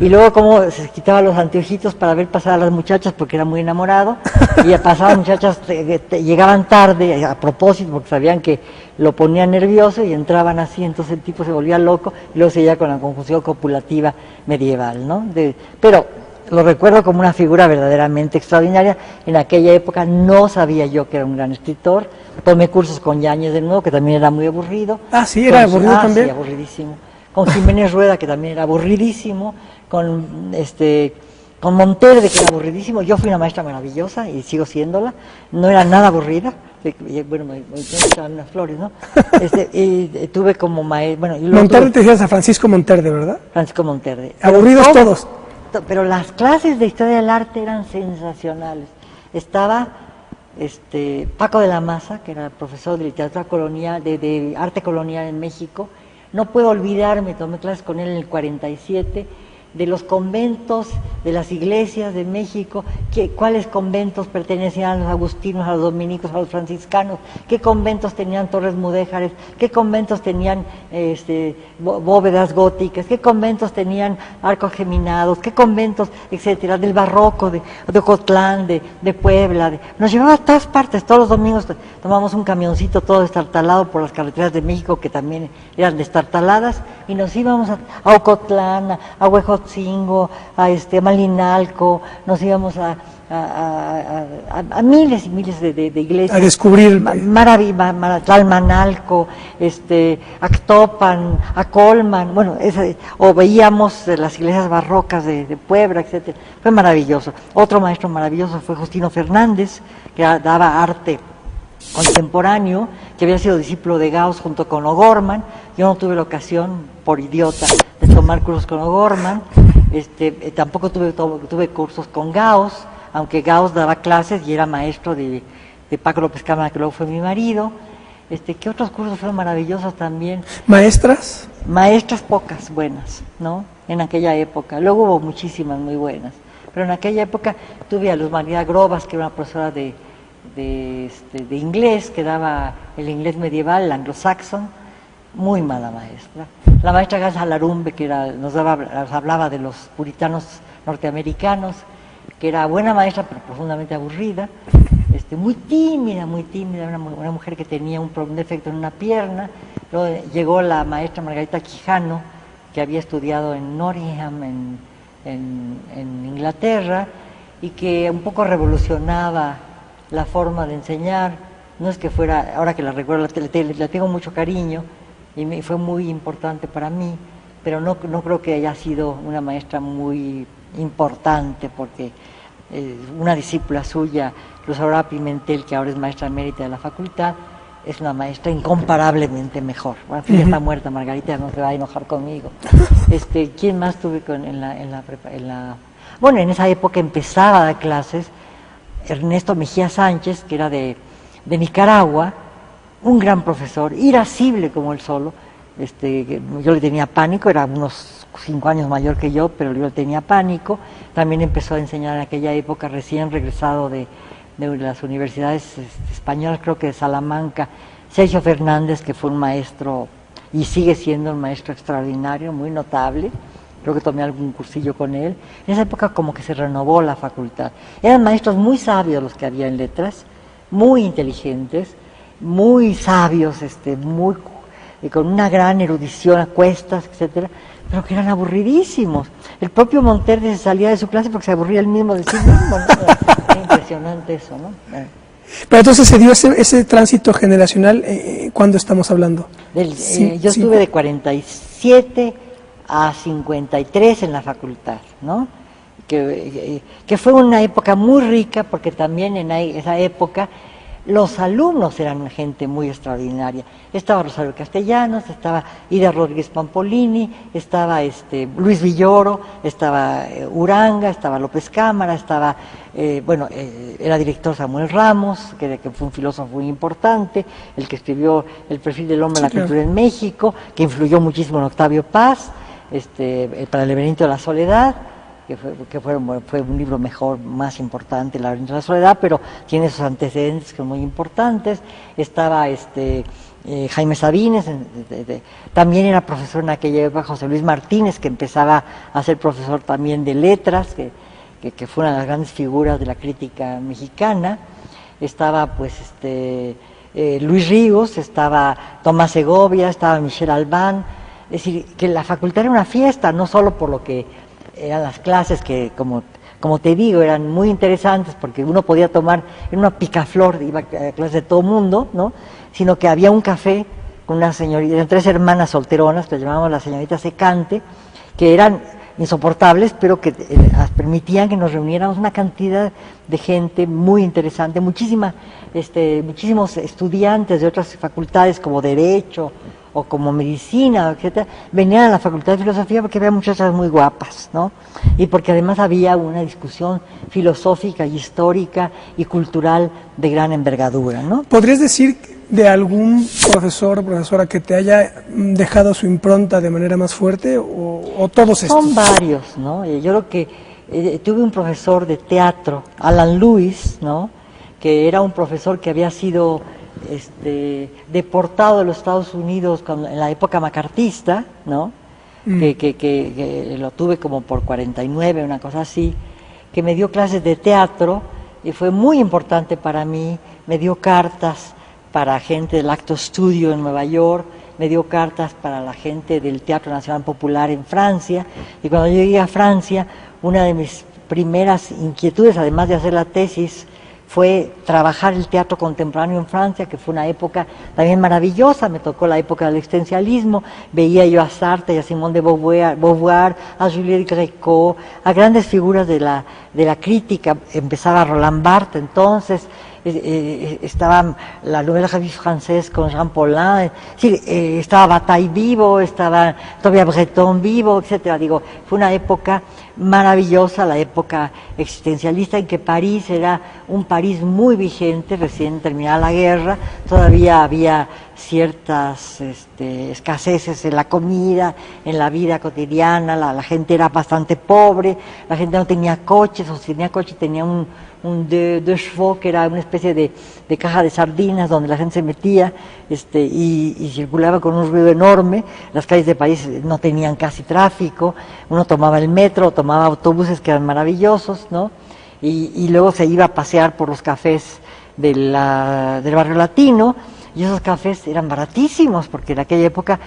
[SPEAKER 2] y luego como se quitaba los anteojitos para ver pasar a las muchachas, porque era muy enamorado, y pasaban muchachas, llegaban tarde, a propósito, porque sabían que lo ponían nervioso, y entraban así, entonces el tipo se volvía loco, y luego seguía con la conjunción copulativa medieval, ¿no? Pero lo recuerdo como una figura verdaderamente extraordinaria. En aquella época no sabía yo que era un gran escritor. Tomé cursos con Yáñez de nuevo, que también era muy aburrido.
[SPEAKER 1] Sí, era aburrido también.
[SPEAKER 2] Sí, aburridísimo. Con Jiménez Rueda, que también era aburridísimo. Con Monterde, que era aburridísimo. Yo fui una maestra maravillosa y sigo siéndola. No era nada aburrida. Bueno, me echaban unas flores, ¿no? Y tuve como maestro. Bueno,
[SPEAKER 1] Monterde te decías a Francisco Monterde, ¿verdad?
[SPEAKER 2] Francisco Monterde.
[SPEAKER 1] Aburridos todos.
[SPEAKER 2] Pero las clases de historia del arte eran sensacionales. Estaba Paco de la Maza, que era profesor de literatura colonial, de arte colonial en México. No puedo olvidarme, tomé clases con él en el 47, de los conventos, de las iglesias de México, cuáles conventos pertenecían a los agustinos, a los dominicos, a los franciscanos, qué conventos tenían torres mudéjares, qué conventos tenían bóvedas góticas, qué conventos tenían arcos geminados, qué conventos, etcétera, del barroco, de Ocotlán, de Puebla. Nos llevaba a todas partes, todos los domingos tomamos un camioncito todo destartalado por las carreteras de México, que también eran destartaladas, y nos íbamos a Ocotlán, a Huejotzingo, a Malinalco, nos íbamos a miles y miles de iglesias.
[SPEAKER 1] A descubrir.
[SPEAKER 2] Tlalmanalco, Actopan, Acolman, bueno, o veíamos las iglesias barrocas de Puebla, etcétera. Fue maravilloso. Otro maestro maravilloso fue Justino Fernández, que daba arte contemporáneo, que había sido discípulo de Gauss junto con O'Gorman. Yo no tuve la ocasión, por idiota, de tomar cursos con O'Gorman. Tampoco tuve cursos con Gauss, aunque Gauss daba clases y era maestro de Paco López Cámara, que luego fue mi marido. ¿Qué otros cursos fueron maravillosos también?
[SPEAKER 1] ¿Maestras?
[SPEAKER 2] Maestras pocas buenas, ¿no? En aquella época. Luego hubo muchísimas muy buenas. Pero en aquella época tuve a Luz María Grobas, que era una profesora de inglés, que daba el inglés medieval, el anglo-saxon, muy mala maestra. La maestra Garza Larumbe, que nos hablaba de los puritanos norteamericanos, que era buena maestra, pero profundamente aburrida, muy tímida, una mujer que tenía un defecto en una pierna. Luego llegó la maestra Margarita Quijano, que había estudiado en Nottingham, en Inglaterra, y que un poco revolucionaba la forma de enseñar. No es que fuera, ahora que la recuerdo, la tengo mucho cariño, y fue muy importante para mí, pero no creo que haya sido una maestra muy importante, porque una discípula suya, Luz Aurora Pimentel, que ahora es maestra emérita de la facultad, es una maestra incomparablemente mejor. Bueno, ya está muerta Margarita, no se va a enojar conmigo. ¿Quién más tuve Bueno, en esa época empezaba a dar clases Ernesto Mejía Sánchez, que era de Nicaragua, un gran profesor, irascible como él solo. Yo le tenía pánico, era unos 5 años mayor que yo, pero yo le tenía pánico. También empezó a enseñar en aquella época, recién regresado de las universidades españolas, creo que de Salamanca, Sergio Fernández, que fue un maestro y sigue siendo un maestro extraordinario, muy notable. Creo que tomé algún cursillo con él. En esa época como que se renovó la facultad. Eran maestros muy sabios los que había en letras, muy inteligentes, muy sabios, con una gran erudición a cuestas, etcétera, pero que eran aburridísimos. El propio Monterde se salía de su clase porque se aburría él mismo de sí mismo, ¿no? Era impresionante eso, ¿no?
[SPEAKER 1] Pero entonces se dio ese tránsito generacional, ¿cuándo estamos hablando?
[SPEAKER 2] Yo estuve de 47 a 53 en la facultad, ¿no? Que fue una época muy rica porque también en esa época los alumnos eran gente muy extraordinaria. Estaba Rosario Castellanos, estaba Ida Rodríguez Pampolini, estaba Luis Villoro, estaba Uranga, estaba López Cámara, estaba, era director Samuel Ramos, que fue un filósofo muy importante, el que escribió El perfil del hombre en la cultura en México, que influyó muchísimo en Octavio Paz, para El laberinto de la soledad, que fue un libro más importante, El laberinto de la soledad, pero tiene esos antecedentes que son muy importantes. Estaba Jaime Sabines, también era profesor en aquella época José Luis Martínez, que empezaba a ser profesor también de letras, que fue una de las grandes figuras de la crítica mexicana. Estaba Luis Ríos, estaba Tomás Segovia, estaba Michel Albán. Es decir, que la facultad era una fiesta, no solo por lo que eran las clases, que como te digo, eran muy interesantes, porque uno podía tomar, en una picaflor, iba a clases de todo mundo, ¿no? Sino que había un café con una señorita, eran 3 hermanas solteronas, que llamábamos la señorita Secante, que eran insoportables, pero que permitían que nos reuniéramos una cantidad de gente muy interesante, muchísimos estudiantes de otras facultades como Derecho o como Medicina, etcétera, venían a la Facultad de Filosofía porque había muchachas muy guapas, ¿no? Y porque además había una discusión filosófica y histórica y cultural de gran envergadura, ¿no?
[SPEAKER 1] ¿Podrías decir de algún profesor o profesora que te haya dejado su impronta de manera más fuerte o todos estos?
[SPEAKER 2] Son varios, ¿no? Yo creo que tuve un profesor de teatro, Alan Lewis, ¿no? Que era un profesor que había sido deportado de los Estados Unidos en la época macartista, ¿no? Que lo tuve como por 49, una cosa así, que me dio clases de teatro y fue muy importante para mí. Me dio cartas para gente del Acto Studio en Nueva York, me dio cartas para la gente del Teatro Nacional Popular en Francia, y cuando yo llegué a Francia, una de mis primeras inquietudes, además de hacer la tesis, fue trabajar el teatro contemporáneo en Francia, que fue una época también maravillosa. Me tocó la época del existencialismo, veía yo a Sartre y a Simone de Beauvoir, a Juliette Gréco, a grandes figuras de la crítica. Empezaba Roland Barthes entonces, estaba la Nouvelle Revue Française con Jean Paulin, estaba Bataille vivo, estaba todavía Breton vivo, etcétera. Digo, fue una época maravillosa, la época existencialista, en que París era un París muy vigente, recién terminada la guerra, todavía había ciertas escaseces en la comida, en la vida cotidiana, la gente era bastante pobre, la gente no tenía coches, o si tenía coche tenía un deux chevaux, que era una especie de caja de sardinas donde la gente se metía y circulaba con un ruido enorme. Las calles de París no tenían casi tráfico, uno tomaba el metro, tomaba autobuses que eran maravillosos, ¿no? Y luego se iba a pasear por los cafés del barrio latino, y esos cafés eran baratísimos, porque en aquella época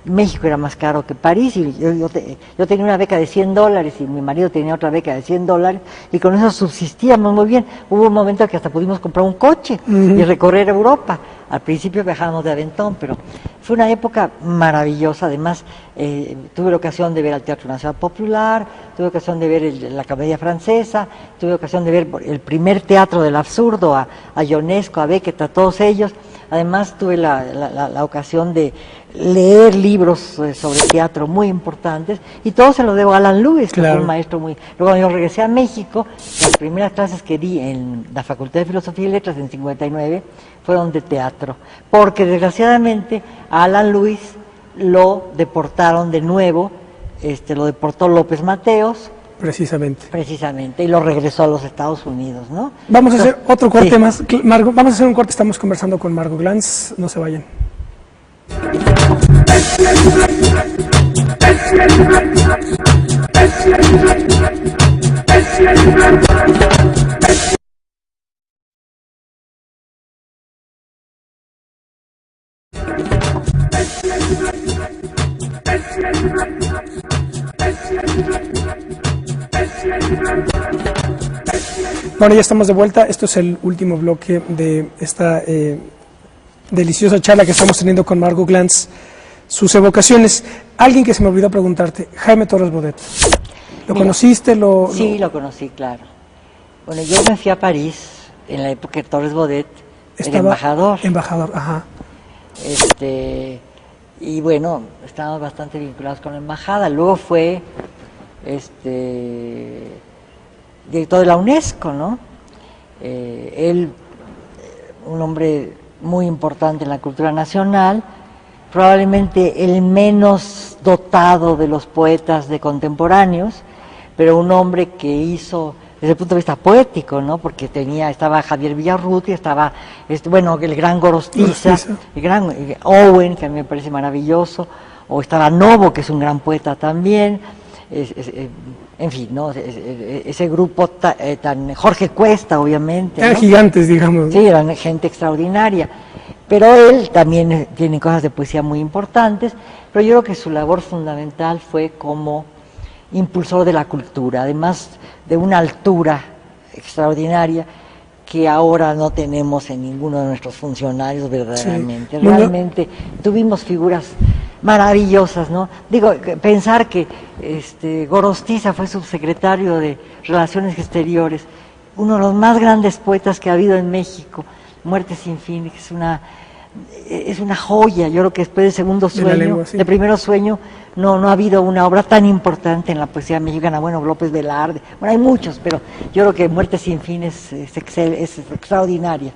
[SPEAKER 2] México era más caro que París, y yo tenía una beca de $100 y mi marido tenía otra beca de $100, y con eso subsistíamos muy bien. Hubo un momento en que hasta pudimos comprar un coche y recorrer Europa. Al principio viajábamos de aventón, pero fue una época maravillosa. Además, tuve la ocasión de ver al Teatro Nacional Popular, tuve ocasión de ver la Comedia Francesa, tuve ocasión de ver el primer teatro del absurdo, a Ionesco, a Beckett, a todos ellos. Además tuve la ocasión de leer libros sobre teatro muy importantes, y todo se lo debo a Alan Lewis, que fue un maestro muy... Luego cuando yo regresé a México, las primeras clases que di en la Facultad de Filosofía y Letras en 59 fueron de teatro, porque desgraciadamente a Alan Lewis lo deportaron de nuevo, lo deportó López Mateos, Precisamente, y lo regresó a los Estados Unidos, ¿no?
[SPEAKER 1] Vamos a hacer otro corte más, Margot, vamos a hacer un corte, estamos conversando con Margot Glantz, no se vayan. Bueno, ya estamos de vuelta. Esto es el último bloque de esta deliciosa charla que estamos teniendo con Margot Glantz. Sus evocaciones. Alguien que se me olvidó preguntarte, Jaime Torres Bodet. ¿Lo conociste?
[SPEAKER 2] Sí, lo conocí, claro. Bueno, yo me fui a París en la época que Torres Bodet era embajador.
[SPEAKER 1] Embajador, ajá.
[SPEAKER 2] Y bueno, estábamos bastante vinculados con la embajada. Luego fue director de la UNESCO, ¿no? Él, un hombre muy importante en la cultura nacional, probablemente el menos dotado de los poetas de contemporáneos, pero un hombre que hizo, desde el punto de vista poético, ¿no? Porque estaba Javier Villarruti, estaba, el gran Gorostiza, el gran Owen, que a mí me parece maravilloso, o estaba Novo, que es un gran poeta también, en fin, ¿no? Ese grupo tan Jorge Cuesta, obviamente.
[SPEAKER 1] Eran gigantes, digamos.
[SPEAKER 2] Sí, eran gente extraordinaria. Pero él también tiene cosas de poesía muy importantes, pero yo creo que su labor fundamental fue como impulsor de la cultura, además de una altura extraordinaria que ahora no tenemos en ninguno de nuestros funcionarios verdaderamente. Sí. Realmente tuvimos figuras maravillosas, ¿no? Digo, pensar que Gorostiza fue subsecretario de Relaciones Exteriores, uno de los más grandes poetas que ha habido en México, Muerte sin fin, que es una joya. Yo creo que después del segundo sueño, del primero sueño, no ha habido una obra tan importante en la poesía mexicana. Bueno, López Velarde, bueno, hay muchos, pero yo creo que Muerte sin fin es extraordinaria.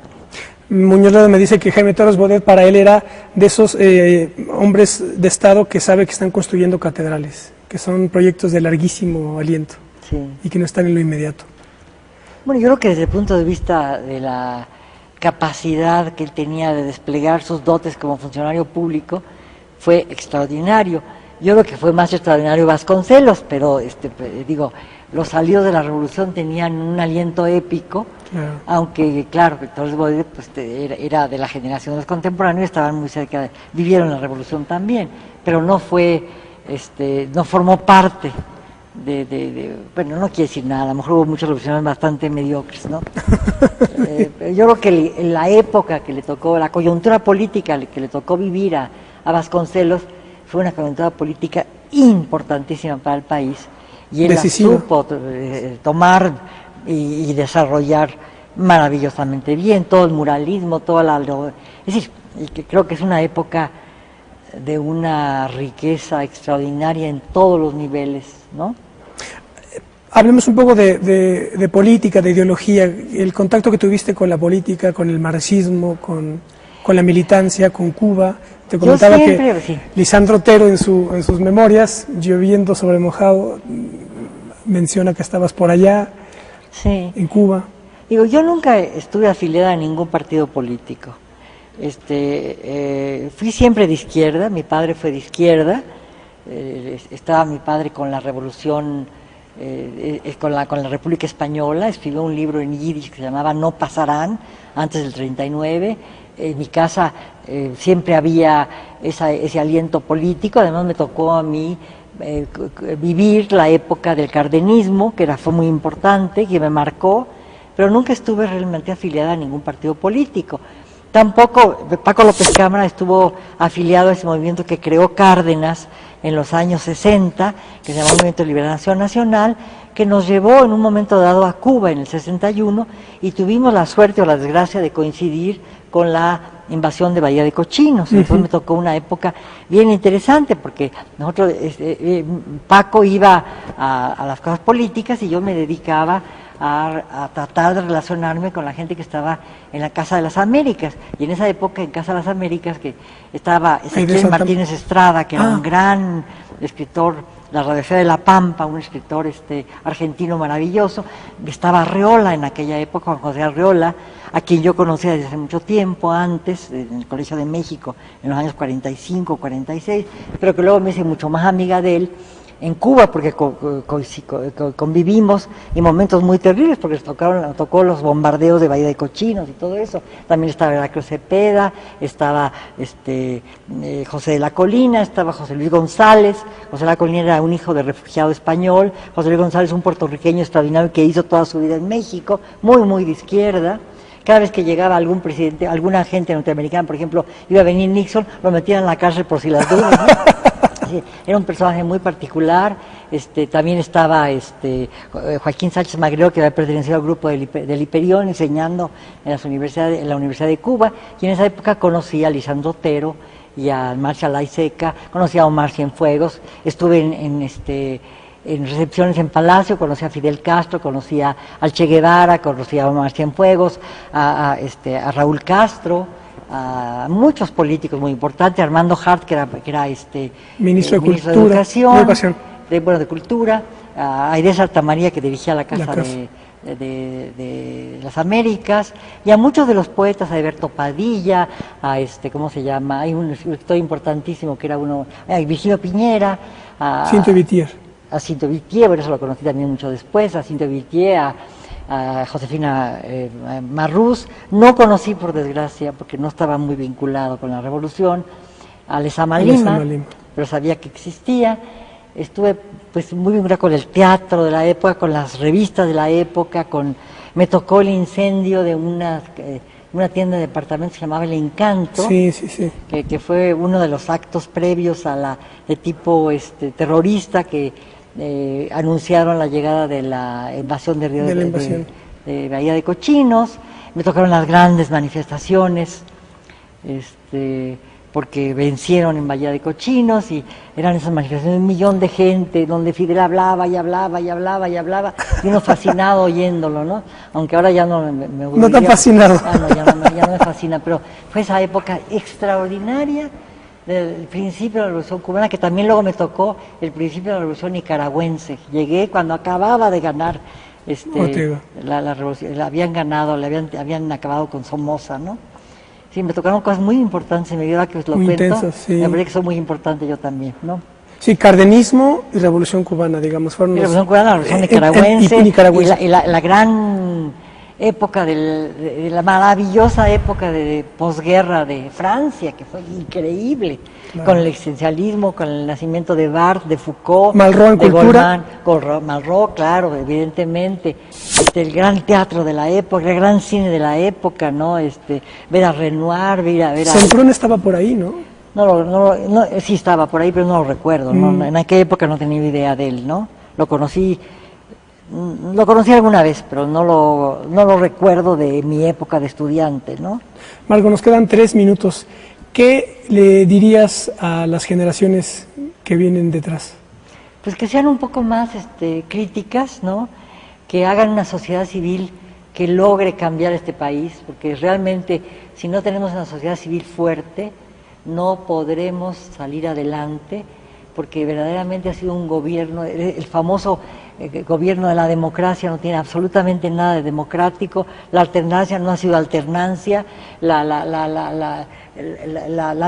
[SPEAKER 1] Muñoz Ledo me dice que Jaime Torres Bodet para él era de esos hombres de Estado que sabe que están construyendo catedrales, que son proyectos de larguísimo aliento, sí, y que no están en lo inmediato.
[SPEAKER 2] Bueno, yo creo que desde el punto de vista de la capacidad que él tenía de desplegar sus dotes como funcionario público fue extraordinario. Yo creo que fue más extraordinario Vasconcelos, pero los salidos de la revolución tenían un aliento épico, claro. Aunque claro, Torres Bodet era de la generación de los contemporáneos, estaban muy cerca, vivieron la revolución también, pero no fue, no formó parte bueno, no quiere decir nada, a lo mejor hubo muchas revoluciones bastante mediocres, ¿no? Yo creo que la época que le tocó, la coyuntura política que le tocó vivir a Vasconcelos fue una coyuntura política importantísima para el país, y él la supo tomar y desarrollar maravillosamente bien, todo el muralismo, es decir, creo que es una época de una riqueza extraordinaria en todos los niveles, ¿no?
[SPEAKER 1] Hablemos un poco de política, de ideología, el contacto que tuviste con la política, con el marxismo, con la militancia, con Cuba. Te comentaba que Lisandro Otero en sus memorias, Lloviendo sobre mojado, menciona que estabas por allá, sí, en Cuba.
[SPEAKER 2] Digo, yo nunca estuve afiliada a ningún partido político. Fui siempre de izquierda, mi padre fue de izquierda, estaba mi padre con la revolución, con la República Española, escribió un libro en yiddish que se llamaba No pasarán, antes del 39, en mi casa siempre había ese aliento político, además me tocó a mí vivir la época del cardenismo, que fue muy importante, que me marcó, pero nunca estuve realmente afiliada a ningún partido político. Tampoco Paco López Cámara estuvo afiliado a ese movimiento que creó Cárdenas en los años 60, que se llamó Movimiento de Liberación Nacional, que nos llevó en un momento dado a Cuba en el 61, y tuvimos la suerte o la desgracia de coincidir con la invasión de Bahía de Cochinos. Entonces me tocó una época bien interesante porque nosotros, Paco iba a las cosas políticas y yo me dedicaba a tratar de relacionarme con la gente que estaba en la Casa de las Américas. Y en esa época, en Casa de las Américas, que estaba Ezequiel Martínez Estrada, que era un gran escritor, la Radiografía de la Pampa, un escritor argentino maravilloso. Estaba Arreola en aquella época, Juan José Arreola, a quien yo conocía desde hace mucho tiempo, antes, en el Colegio de México, en los años 45, 46, pero que luego me hice mucho más amiga de él en Cuba, porque convivimos en momentos muy terribles, porque nos tocó los bombardeos de Bahía de Cochinos y todo eso. También estaba Heraclio Cepeda, estaba José de la Colina, estaba José Luis González. José de la Colina era un hijo de refugiado español, José Luis González un puertorriqueño extraordinario que hizo toda su vida en México, muy, muy de izquierda. Cada vez que llegaba algún presidente, alguna agente norteamericana, por ejemplo, iba a venir Nixon, lo metían en la cárcel por si las dudas, ¿no? Era un personaje muy particular. También estaba Joaquín Sánchez Magrió, que había pertenecido al grupo del Hiperión, enseñando en la Universidad de Cuba, y en esa época conocí a Lisandro Otero y a Marshall Ayseca, conocí a Omar Cienfuegos, estuve en recepciones en Palacio, conocí a Fidel Castro, conocí al Che Guevara, conocí a Omar Cienfuegos, a Raúl Castro, a muchos políticos muy importantes, Armando Hart, que era
[SPEAKER 1] ministro de Cultura,
[SPEAKER 2] de Educación, de Cultura, a Aidez Altamaría, que dirigía la Casa de las Américas, y a muchos de los poetas, a Alberto Padilla, a ¿cómo se llama? Hay un escritor importantísimo que era Virgilio Piñera, a Cinto Vitier, por eso lo conocí también mucho después, a Cinto Vitier, a Josefina Marrús. No conocí, por desgracia, porque no estaba muy vinculado con la revolución, a Lezama Lima, pero sabía que existía. Estuve pues muy vinculado con el teatro de la época, con las revistas de la época, me tocó el incendio de una tienda de departamentos que se llamaba El Encanto, que fue uno de los actos previos de tipo terrorista que anunciaron la llegada de la invasión de Río de Bahía de Cochinos. Me tocaron las grandes manifestaciones, porque vencieron en Bahía de Cochinos, y eran esas manifestaciones de 1 millón de gente, donde Fidel hablaba y hablaba y hablaba y hablaba, y uno fascinado oyéndolo, ¿no? Aunque ahora ya no me
[SPEAKER 1] no tan fascinado.
[SPEAKER 2] Ya no me fascina, pero fue esa época extraordinaria del principio de la Revolución Cubana, que también luego me tocó el principio de la Revolución Nicaragüense. Llegué cuando acababa de ganar la revolución, habían acabado con Somoza, ¿no? Sí, me tocaron cosas muy importantes en mi vida, que os lo
[SPEAKER 1] muy
[SPEAKER 2] cuento.
[SPEAKER 1] Intensas, sí.
[SPEAKER 2] Me parece que son muy importantes yo también, ¿no?
[SPEAKER 1] Sí, cardenismo y Revolución Cubana, digamos, fueron
[SPEAKER 2] la Revolución Cubana, la Revolución Nicaragüense, y la gran época, de la maravillosa época de posguerra de Francia, que fue increíble, claro, con el existencialismo, con el nacimiento de Barthes, de Foucault,
[SPEAKER 1] Malraux en
[SPEAKER 2] de
[SPEAKER 1] cultura.
[SPEAKER 2] Goldman, Malraux, claro, evidentemente, el gran teatro de la época, el gran cine de la época, ¿no? Ver a Renoir, ver a...
[SPEAKER 1] Centrón estaba por ahí, ¿no?
[SPEAKER 2] No, sí estaba por ahí, pero no lo recuerdo, ¿no? En aquella época no tenía idea de él, ¿no? Lo conocí alguna vez, pero no lo recuerdo de mi época de estudiante, ¿no?
[SPEAKER 1] Margo, nos quedan 3 minutos. ¿Qué le dirías a las generaciones que vienen detrás?
[SPEAKER 2] Pues que sean un poco más críticas, ¿no? Que hagan una sociedad civil que logre cambiar este país, porque realmente si no tenemos una sociedad civil fuerte, no podremos salir adelante, porque verdaderamente ha sido un gobierno, el famoso gobierno de la democracia no tiene absolutamente nada de democrático, la alternancia no ha sido alternancia, la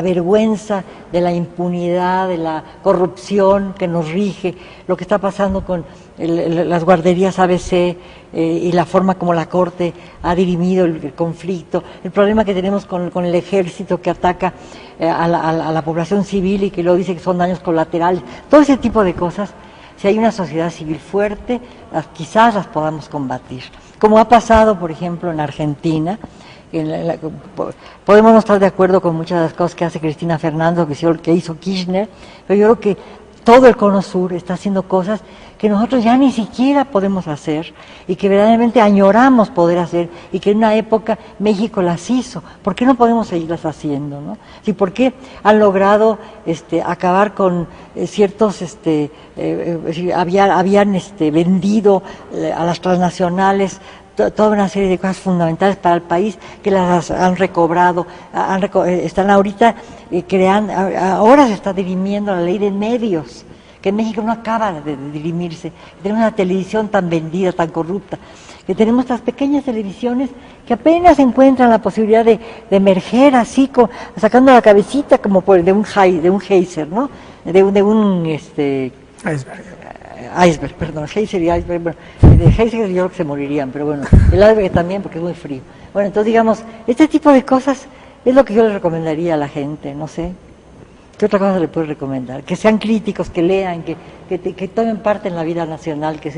[SPEAKER 2] vergüenza de la impunidad, de la corrupción que nos rige, lo que está pasando con las guarderías ABC y la forma como la Corte ha dirimido el conflicto, el problema que tenemos con el ejército que ataca a la población civil y que luego dice que son daños colaterales, todo ese tipo de cosas. Si hay una sociedad civil fuerte, quizás las podamos combatir. Como ha pasado, por ejemplo, en Argentina. Podemos no estar de acuerdo con muchas de las cosas que hace Cristina Fernández, que hizo Kirchner, pero yo creo que todo el Cono Sur está haciendo cosas que nosotros ya ni siquiera podemos hacer y que verdaderamente añoramos poder hacer y que en una época México las hizo. ¿Por qué no podemos seguirlas haciendo, no? ¿Sí? ¿Por qué han logrado acabar con ciertos, habían vendido a las transnacionales toda una serie de cosas fundamentales para el país que las han recobrado, están ahorita creando, ahora se está dirimiendo la ley de medios, que en México no acaba de dirimirse, tenemos una televisión tan vendida, tan corrupta, que tenemos estas pequeñas televisiones que apenas encuentran la posibilidad de emerger así, sacando la cabecita como de un geyser, ¿no? De un iceberg, perdón, geyser y iceberg, bueno, de geyser yo creo que se morirían, pero bueno, el iceberg también porque es muy frío. Bueno, entonces digamos, este tipo de cosas es lo que yo le recomendaría a la gente, no sé. ¿Qué otra cosa le puedo recomendar? Que sean críticos, que lean, que tomen parte en la vida nacional, que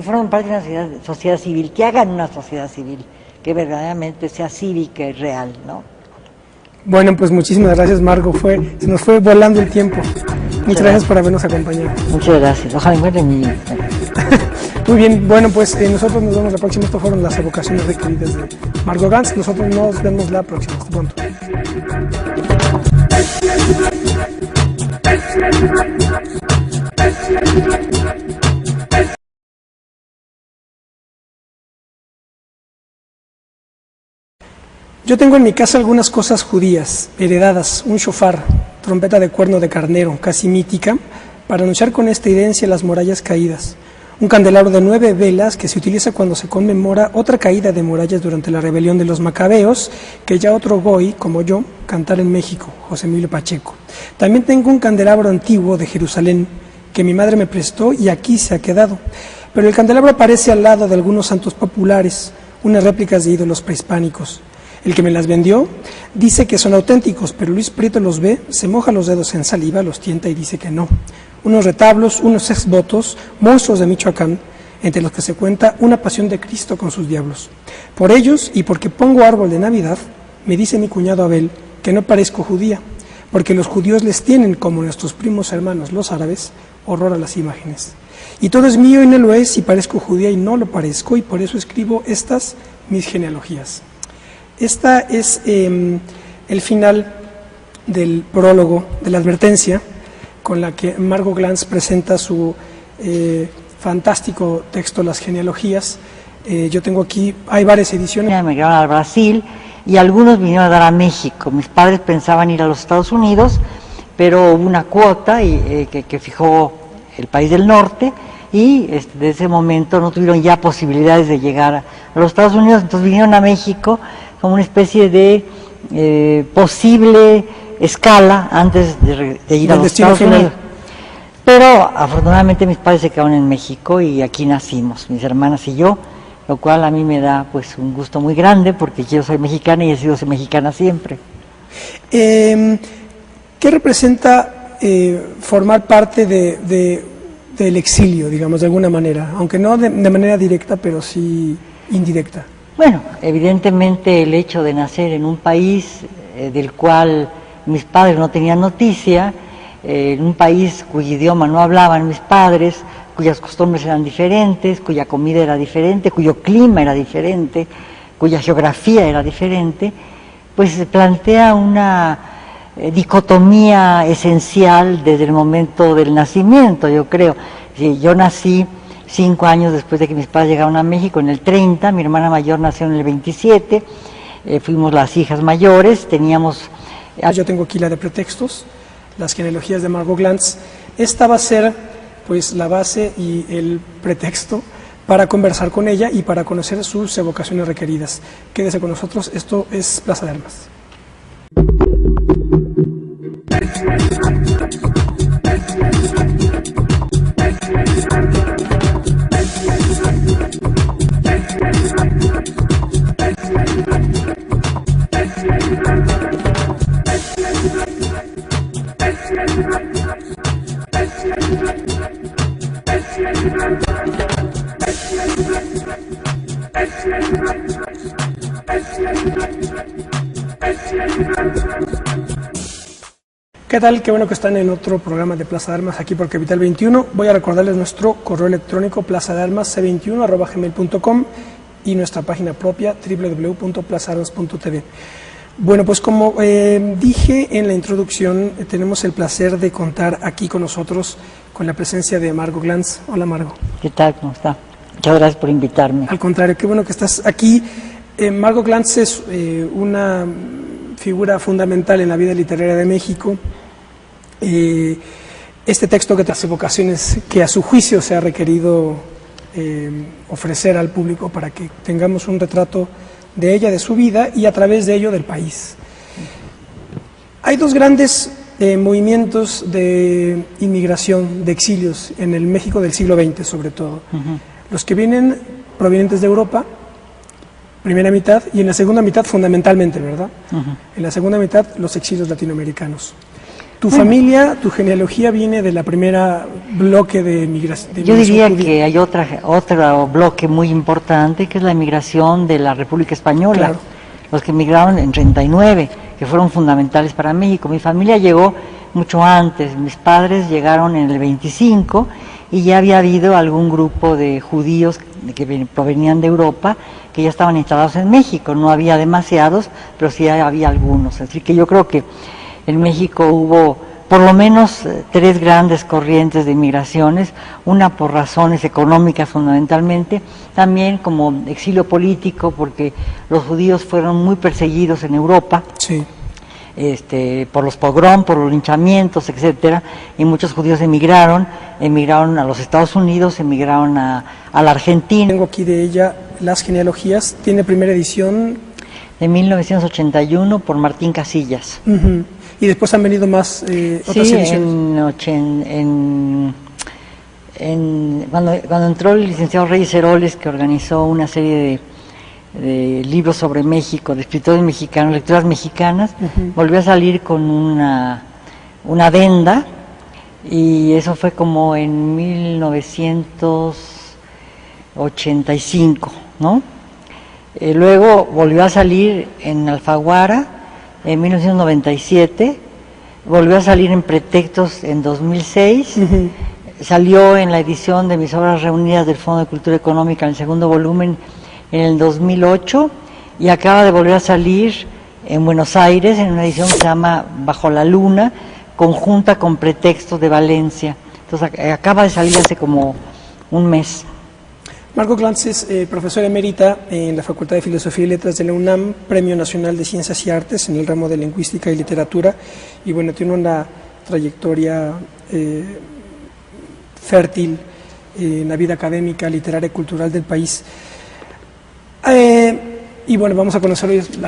[SPEAKER 2] formen parte de una sociedad civil, que hagan una sociedad civil, que verdaderamente sea cívica y real, ¿no?
[SPEAKER 1] Bueno, pues muchísimas gracias, Margo. Se nos fue volando el tiempo. Muchas gracias por habernos acompañado.
[SPEAKER 2] Muchas gracias. Ojalá encuentren mi...
[SPEAKER 1] Muy bien, bueno, pues nosotros nos vemos la próxima. Estas fueron las evocaciones requeridas de Margo Glantz. Nosotros nos vemos la próxima. Hasta pronto. Yo tengo en mi casa algunas cosas judías, heredadas, un shofar, trompeta de cuerno de carnero, casi mítica, para anunciar con esta evidencia las murallas caídas. Un candelabro de 9 velas que se utiliza cuando se conmemora otra caída de murallas durante la rebelión de los macabeos, que ya otro goy, como yo, cantar en México, José Emilio Pacheco. También tengo un candelabro antiguo de Jerusalén, que mi madre me prestó y aquí se ha quedado. Pero el candelabro aparece al lado de algunos santos populares, unas réplicas de ídolos prehispánicos. El que me las vendió dice que son auténticos, pero Luis Prieto los ve, se moja los dedos en saliva, los tienta y dice que no. Unos retablos, unos exvotos, monstruos de Michoacán, entre los que se cuenta una pasión de Cristo con sus diablos. Por ellos, y porque pongo árbol de Navidad, me dice mi cuñado Abel que no parezco judía, porque los judíos les tienen, como nuestros primos hermanos los árabes, horror a las imágenes. Y todo es mío y no lo es, y parezco judía y no lo parezco, y por eso escribo estas mis genealogías. Esta es el final del prólogo, de la advertencia, con la que Margo Glantz presenta su fantástico texto, Las genealogías. Yo tengo aquí, hay varias ediciones.
[SPEAKER 2] Me emigraron al Brasil y algunos vinieron a dar a México. Mis padres pensaban ir a los Estados Unidos, pero hubo una cuota que fijó el país del norte y desde ese momento no tuvieron ya posibilidades de llegar a los Estados Unidos, entonces vinieron a México como una especie de posible escala antes de ir a los Estados Unidos. Pero afortunadamente mis padres se quedaron en México y aquí nacimos, mis hermanas y yo, lo cual a mí me da pues un gusto muy grande porque yo soy mexicana y he sido mexicana siempre.
[SPEAKER 1] ¿Qué representa formar parte del exilio, digamos, de alguna manera? Aunque no de manera directa, pero sí indirecta.
[SPEAKER 2] Bueno, evidentemente el hecho de nacer en un país del cual mis padres no tenían noticia, en un país cuyo idioma no hablaban mis padres, cuyas costumbres eran diferentes, cuya comida era diferente, cuyo clima era diferente, cuya geografía era diferente, pues se plantea una dicotomía esencial desde el momento del nacimiento, yo creo. Yo nací 5 años después de que mis padres llegaron a México, en el 30, mi hermana mayor nació en el 27, fuimos las hijas mayores, teníamos...
[SPEAKER 1] Yo tengo aquí la de pretextos, las genealogías de Margo Glantz. Esta va a ser pues la base y el pretexto para conversar con ella y para conocer sus evocaciones requeridas. Quédese con nosotros, esto es Plaza de Armas. Ok, ¿Qué tal? Qué bueno que están en otro programa de Plaza de Armas aquí por Capital 21. Voy a recordarles nuestro correo electrónico plazadearmas c21@gmail.com y nuestra página propia www.plazaarmas.tv. Bueno, pues como dije en la introducción, tenemos el placer de contar aquí con nosotros con la presencia de Margot Glantz. Hola, Margot.
[SPEAKER 2] ¿Qué tal? ¿Cómo está? Muchas gracias por invitarme.
[SPEAKER 1] Al contrario, qué bueno que estás aquí. Margot Glantz es una figura fundamental en la vida literaria de México. Este texto que tras evocaciones que a su juicio se ha requerido ofrecer al público para que tengamos un retrato de ella, de su vida y a través de ello del país. Hay dos grandes movimientos de inmigración, de exilios en el México del siglo XX sobre todo. Los que vienen provenientes de Europa, primera mitad, y en la segunda mitad fundamentalmente, ¿verdad? En la segunda mitad los exilios latinoamericanos. ¿Tu familia, tu genealogía viene de la primera bloque de migración?
[SPEAKER 2] Yo diría que hay otro bloque muy importante, que es la emigración de la República Española.
[SPEAKER 1] Claro.
[SPEAKER 2] Los que emigraron en 39, que fueron fundamentales para México. Mi familia llegó mucho antes, mis padres llegaron en el 25 y ya había habido algún grupo de judíos que provenían de Europa que ya estaban instalados en México. No había demasiados, pero sí había algunos. Así que yo creo que en México hubo por lo menos tres grandes corrientes de migraciones, una por razones económicas fundamentalmente, también como exilio político, porque los judíos fueron muy perseguidos en Europa.
[SPEAKER 1] Sí.
[SPEAKER 2] Por los pogrom, por los linchamientos, etcétera, y muchos judíos emigraron a los Estados Unidos, emigraron a la Argentina.
[SPEAKER 1] Tengo aquí de ella las genealogías, tiene primera edición
[SPEAKER 2] de 1981 por Martín Casillas.
[SPEAKER 1] Y después han venido más otras ediciones.
[SPEAKER 2] Cuando entró el licenciado Reyes Heroles, que organizó una serie de libros sobre México, de escritores mexicanos, lecturas mexicanas, volvió a salir con una adenda, y eso fue como en 1985, ¿no? Luego volvió a salir en Alfaguara en 1997, volvió a salir en Pretextos en 2006, salió en la edición de mis obras reunidas del Fondo de Cultura Económica en el segundo volumen en el 2008, y acaba de volver a salir en Buenos Aires en una edición que se llama Bajo la Luna, conjunta con Pretextos de Valencia. Entonces acaba de salir hace como un mes.
[SPEAKER 1] Margot Glantz es profesora emérita en la Facultad de Filosofía y Letras de la UNAM, Premio Nacional de Ciencias y Artes en el ramo de Lingüística y Literatura, y bueno, tiene una trayectoria fértil en la vida académica, literaria y cultural del país. Y bueno, vamos a conocer hoy